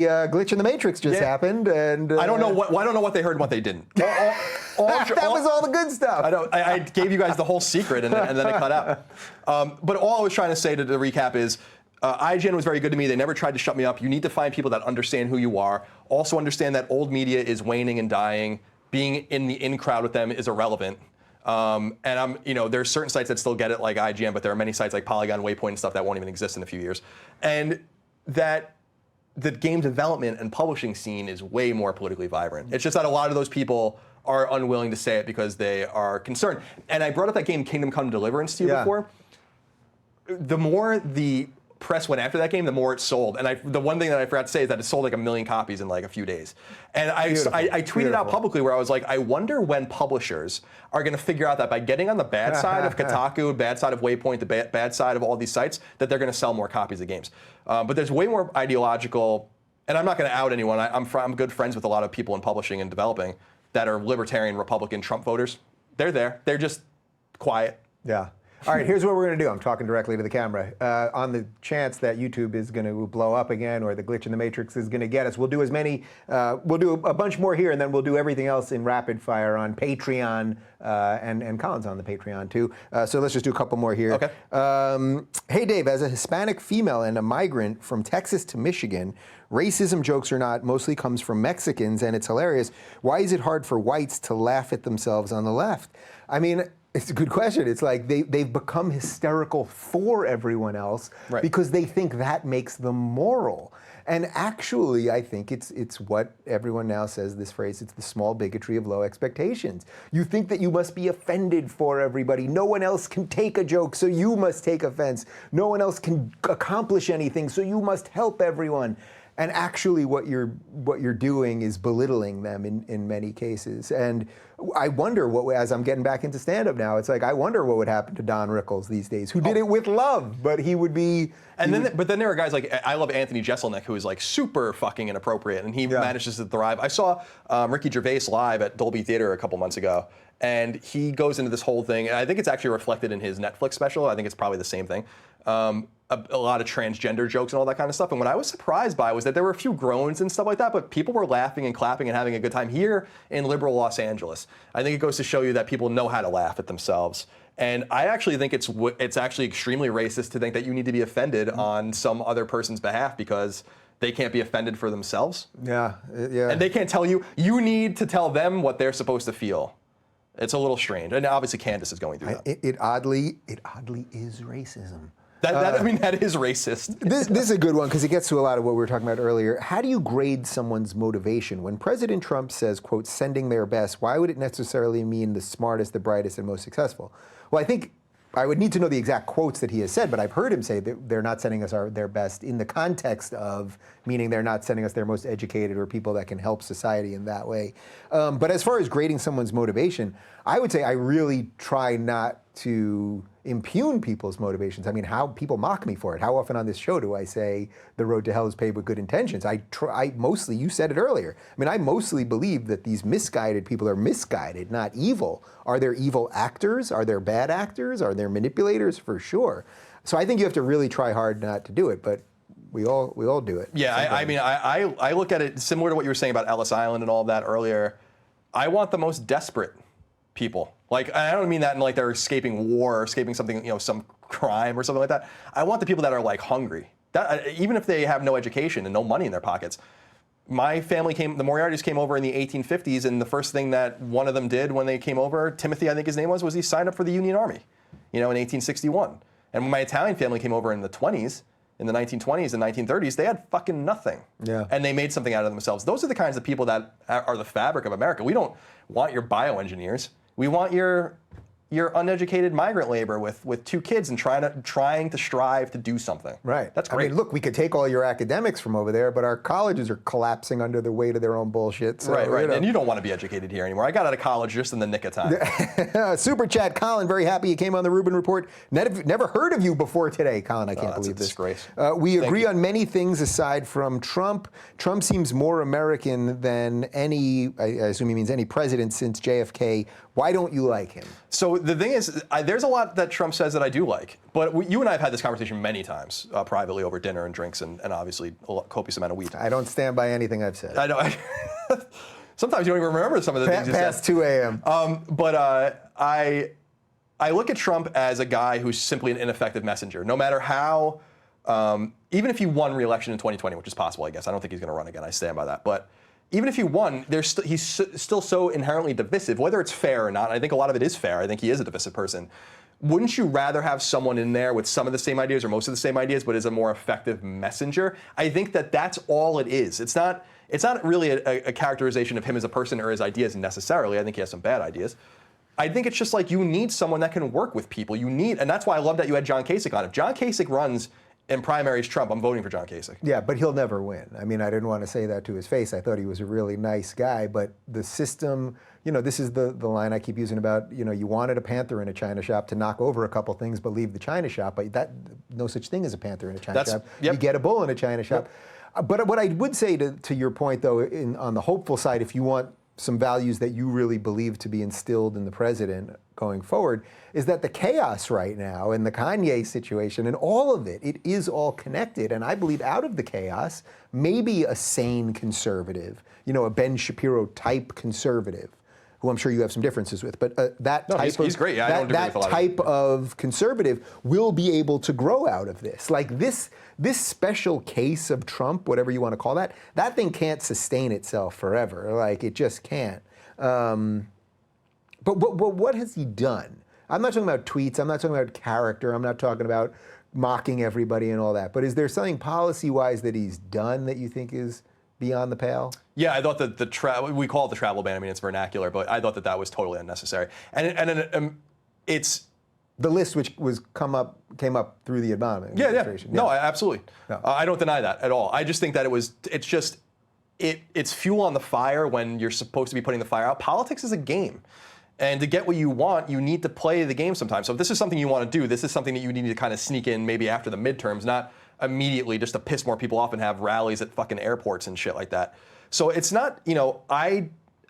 glitch in the Matrix just happened, and I don't know what they heard and what they didn't. that was all the good stuff. I gave you guys the whole secret, and then it cut out. But all I was trying to say to recap is, IGN was very good to me. They never tried to shut me up. You need to find people that understand who you are. Also understand that old media is waning and dying. Being in the in crowd with them is irrelevant. And there's certain sites that still get it, like IGN, but there are many sites like Polygon, Waypoint, and stuff that won't even exist in a few years. And that the game development and publishing scene is way more politically vibrant. It's just that a lot of those people are unwilling to say it because they are concerned. And I brought up that game Kingdom Come Deliverance to you before. The more the press went after that game, the more it sold. And the one thing that I forgot to say is that it sold like 1 million copies in like a few days. And I tweeted out publicly where I was like, I wonder when publishers are going to figure out that by getting on the bad side of Kotaku, bad side of Waypoint, the bad side of all these sites, that they're going to sell more copies of games. But there's way more ideological, and I'm not going to out anyone. I'm good friends with a lot of people in publishing and developing that are libertarian, Republican, Trump voters. They're there. They're just quiet. Yeah. All right, here's what we're going to do. I'm talking directly to the camera. On the chance that YouTube is going to blow up again or the glitch in the Matrix is going to get us, we'll do we'll do a bunch more here, and then we'll do everything else in rapid fire on Patreon, and Colin's on the Patreon too. So let's just do a couple more here. Okay. Hey Dave, as a Hispanic female and a migrant from Texas to Michigan, racism, jokes or not, mostly comes from Mexicans, and it's hilarious. Why is it hard for whites to laugh at themselves on the left? I mean, it's a good question. It's like they've become hysterical for everyone else because they think that makes them moral. And actually, I think it's what everyone now says, this phrase, it's the small bigotry of low expectations. You think that you must be offended for everybody. No one else can take a joke, so you must take offense. No one else can accomplish anything, so you must help everyone. And actually what you're doing is belittling them in many cases. And I wonder as I'm getting back into stand-up now, it's like, I wonder what would happen to Don Rickles these days, who did it with love, but he would be... But then there are guys like, I love Anthony Jeselnik, who is like super fucking inappropriate, and he manages to thrive. I saw Ricky Gervais live at Dolby Theater a couple months ago, and he goes into this whole thing, and I think it's actually reflected in his Netflix special. I think it's probably the same thing. A lot of transgender jokes and all that kind of stuff. And what I was surprised by was that there were a few groans and stuff like that, but people were laughing and clapping and having a good time here in liberal Los Angeles. I think it goes to show you that people know how to laugh at themselves. And I actually think it's actually extremely racist to think that you need to be offended on some other person's behalf because they can't be offended for themselves. Yeah. And they can't tell you. You need to tell them what they're supposed to feel. It's a little strange. And obviously Candace is going through that. It oddly is racism. That is racist. This is a good one because it gets to a lot of what we were talking about earlier. How do you grade someone's motivation? When President Trump says, quote, sending their best, why would it necessarily mean the smartest, the brightest, and most successful? Well, I think I would need to know the exact quotes that he has said, but I've heard him say that they're not sending us their best in the context of, meaning they're not sending us their most educated or people that can help society in that way. But as far as grading someone's motivation, I would say I really try not to impugn people's motivations. I mean, how people mock me for it. How often on this show do I say the road to hell is paved with good intentions? I mostly, you said it earlier. I mean, I mostly believe that these misguided people are misguided, not evil. Are there evil actors? Are there bad actors? Are there manipulators? For sure. So I think you have to really try hard not to do it, but we all do it. Yeah, I look at it similar to what you were saying about Ellis Island and all of that earlier. I want the most desperate people. Like, I don't mean that in like they're escaping war or escaping something, some crime or something like that. I want the people that are like hungry. That even if they have no education and no money in their pockets. My family the Moriartys came over in the 1850s, and the first thing that one of them did when they came over, Timothy, I think his name was he signed up for the Union Army, in 1861. And when my Italian family came over in the 20s, in the 1920s and 1930s, they had fucking nothing. Yeah. And they made something out of themselves. Those are the kinds of people that are the fabric of America. We don't want your bioengineers. We want your uneducated migrant labor with two kids and trying to strive to do something. Right. That's great. I mean, look, we could take all your academics from over there, but our colleges are collapsing under the weight of their own bullshit. So, right. And you don't want to be educated here anymore. I got out of college just in the nick of time. Super chat, Colin, very happy you came on the Rubin Report. Never heard of you before today, Colin. I can't believe this. Disgrace. We agree on many things aside from Trump. Trump seems more American than any, I assume he means any president since JFK. Why don't you like him? So the thing is, there's a lot that Trump says that I do like. But you and I have had this conversation many times, privately over dinner and drinks and obviously a copious amount of weed. I don't stand by anything I've said. I know. Sometimes you don't even remember some of the things you said. Past 2 a.m. I look at Trump as a guy who's simply an ineffective messenger. No matter how, even if he won re-election in 2020, which is possible, I guess. I don't think he's going to run again. I stand by that. But even if he won, he's still so inherently divisive, whether it's fair or not. I think a lot of it is fair. I think he is a divisive person. Wouldn't you rather have someone in there with some of the same ideas or most of the same ideas, but is a more effective messenger? I think that's all it is. It's not really a characterization of him as a person or his ideas necessarily. I think he has some bad ideas. I think it's just like you need someone that can work with people. And that's why I love that you had John Kasich on. If John Kasich runs in primaries Trump, I'm voting for John Kasich. Yeah, but he'll never win. I mean, I didn't want to say that to his face. I thought he was a really nice guy, but the system, this is the line I keep using about, you wanted a panther in a china shop to knock over a couple things, but leave the china shop. But no such thing as a panther in a china shop. Yep. You get a bull in a china shop. Yep. But what I would say to your point, though, on the hopeful side, if you want some values that you really believe to be instilled in the president going forward, is that the chaos right now and the Kanye situation and all of it is all connected. And I believe out of the chaos, maybe a sane conservative, a Ben Shapiro type conservative, who I'm sure you have some differences with, but he's great. Yeah, I don't agree with a lot that type of conservative will be able to grow out of this. Like this special case of Trump, whatever you want to call that thing can't sustain itself forever. Like it just can't. But what has he done? I'm not talking about tweets. I'm not talking about character. I'm not talking about mocking everybody and all that. But is there something policy-wise that he's done that you think is beyond the pale? Yeah, I thought that we call it the travel ban. I mean, it's vernacular, but I thought that was totally unnecessary. And it's the list which came up through the Obama administration. No, absolutely. No. I don't deny that at all. I just think that it's fuel on the fire when you're supposed to be putting the fire out. Politics is a game. And to get what you want, you need to play the game sometimes. So if this is something you want to do, this is something that you need to kind of sneak in maybe after the midterms, not immediately just to piss more people off and have rallies at fucking airports and shit like that. So it's not,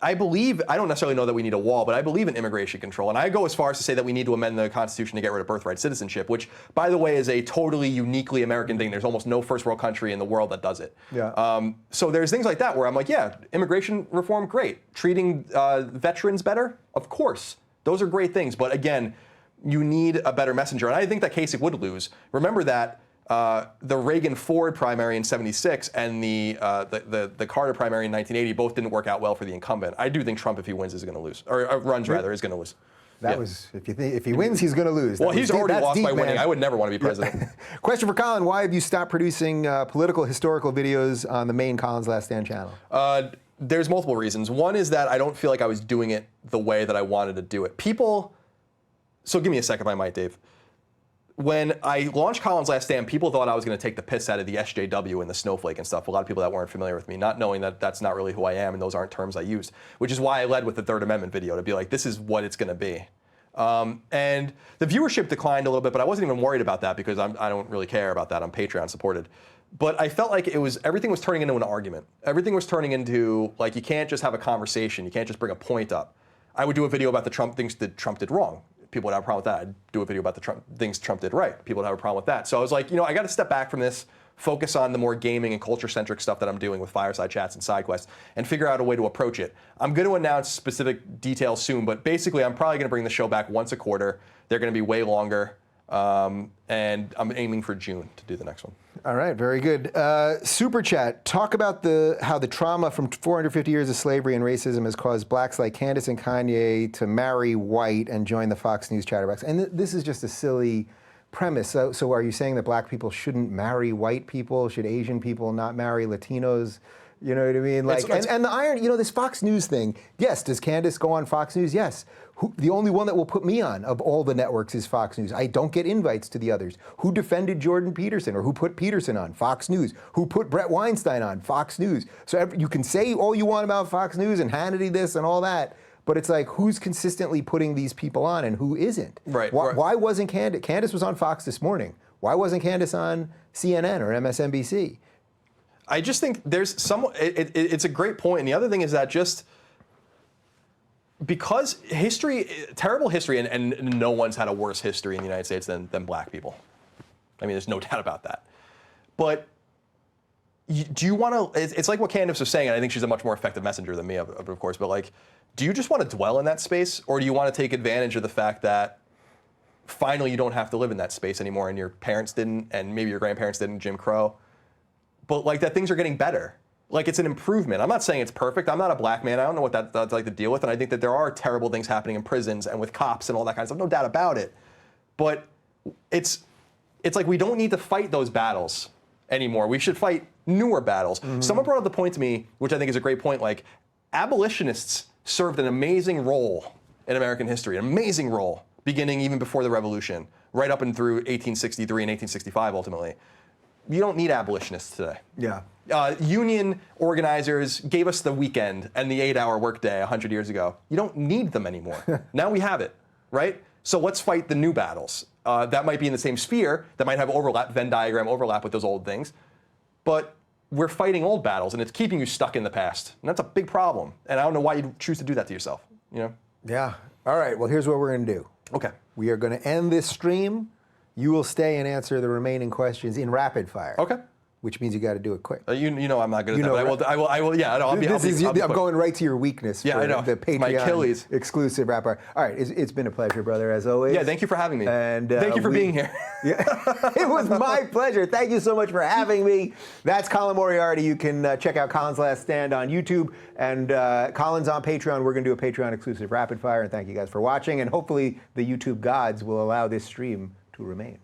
I believe, I don't necessarily know that we need a wall, but I believe in immigration control. And I go as far as to say that we need to amend the Constitution to get rid of birthright citizenship, which, by the way, is a totally uniquely American thing. There's almost no first world country in the world that does it. Yeah. So there's things like that where I'm like, yeah, immigration reform, great. Treating veterans better, of course. Those are great things. But again, you need a better messenger. And I think that Kasich would lose. Remember that the Reagan-Ford primary in '76 and the Carter primary in 1980 both didn't work out well for the incumbent. I do think Trump, if he wins, is going to lose, or runs rather, is going to lose. That was if he wins, he's going to lose. Well, he's already lost by winning. I would never want to be president. Question for Colin: why have you stopped producing political historical videos on the main Colin's Last Stand channel? There's multiple reasons. One is that I don't feel like I was doing it the way that I wanted to do it. So give me a second if I might, Dave. When I launched Colin's Last Stand, people thought I was going to take the piss out of the SJW and the snowflake and stuff. A lot of people that weren't familiar with me, not knowing that that's not really who I am and those aren't terms I used, which is why I led with the Third Amendment video to be like, this is what it's going to be. And the viewership declined a little bit, but I wasn't even worried about that because I don't really care about that. I'm Patreon supported. But I felt like everything was turning into an argument. Everything was turning into, like, you can't just have a conversation. You can't just bring a point up. I would do a video about the things that Trump did wrong. People would have a problem with that. I'd do a video about the things Trump did right. People would have a problem with that. So I was like, I got to step back from this, focus on the more gaming and culture-centric stuff that I'm doing with Fireside Chats and Side Quests, and figure out a way to approach it. I'm going to announce specific details soon, but basically I'm probably going to bring the show back once a quarter. They're going to be way longer, and I'm aiming for June to do the next one. All right, very good. Super Chat, talk about how the trauma from 450 years of slavery and racism has caused blacks like Candace and Kanye to marry white and join the Fox News chatterbox. And this is just a silly premise. So are you saying that black people shouldn't marry white people? Should Asian people not marry Latinos? You know what I mean? Like, and the irony, this Fox News thing, yes, does Candace go on Fox News? Yes. The only one that will put me on of all the networks is Fox News. I don't get invites to the others. Who defended Jordan Peterson, or who put Peterson on? Fox News. Who put Brett Weinstein on? Fox News. So you can say all you want about Fox News and Hannity this and all that, but it's like, who's consistently putting these people on and who isn't? Right. Why wasn't Candace? Candace was on Fox this morning. Why wasn't Candace on CNN or MSNBC? I just think there's it's a great point. And the other thing is that just because terrible history, and no one's had a worse history in the United States than black people. I mean, there's no doubt about that. But do you want to, it's like what Candace was saying, and I think she's a much more effective messenger than me, of course, but like, do you just want to dwell in that space, or do you want to take advantage of the fact that finally you don't have to live in that space anymore, and your parents didn't, and maybe your grandparents didn't, Jim Crow, but like that things are getting better. Like, it's an improvement. I'm not saying it's perfect. I'm not a black man. I don't know what that's like to deal with, and I think that there are terrible things happening in prisons and with cops and all that kind of stuff, no doubt about it. But it's like we don't need to fight those battles anymore. We should fight newer battles. Mm-hmm. Someone brought up the point to me, which I think is a great point, like, abolitionists served an amazing role in American history, an amazing role, beginning even before the Revolution, right up and through 1863 and 1865, ultimately. You don't need abolitionists today. Yeah. Union organizers gave us the weekend and the 8-hour workday 100 years ago. You don't need them anymore. Now we have it, right? So let's fight the new battles. That might be in the same sphere, that might have overlap, Venn diagram overlap with those old things, but we're fighting old battles, and it's keeping you stuck in the past. And that's a big problem. And I don't know why you choose to do that to yourself, Yeah. All right, well, here's what we're going to do. Okay. We are going to end this stream. You will stay and answer the remaining questions in rapid fire. Okay. Which means you got to do it quick. I'm not good at that, but I will. Yeah, no, I'm going right to your weakness. Yeah, for I know. The Patreon My Achilles. exclusive rapid fire. All right, it's been a pleasure, brother, as always. Yeah, thank you for having me. And thank you for being here. Yeah, it was my pleasure. Thank you so much for having me. That's Colin Moriarty. You can check out Colin's Last Stand on YouTube, and Colin's on Patreon. We're going to do a Patreon exclusive rapid fire, and thank you guys for watching. And hopefully the YouTube gods will allow this stream to remain.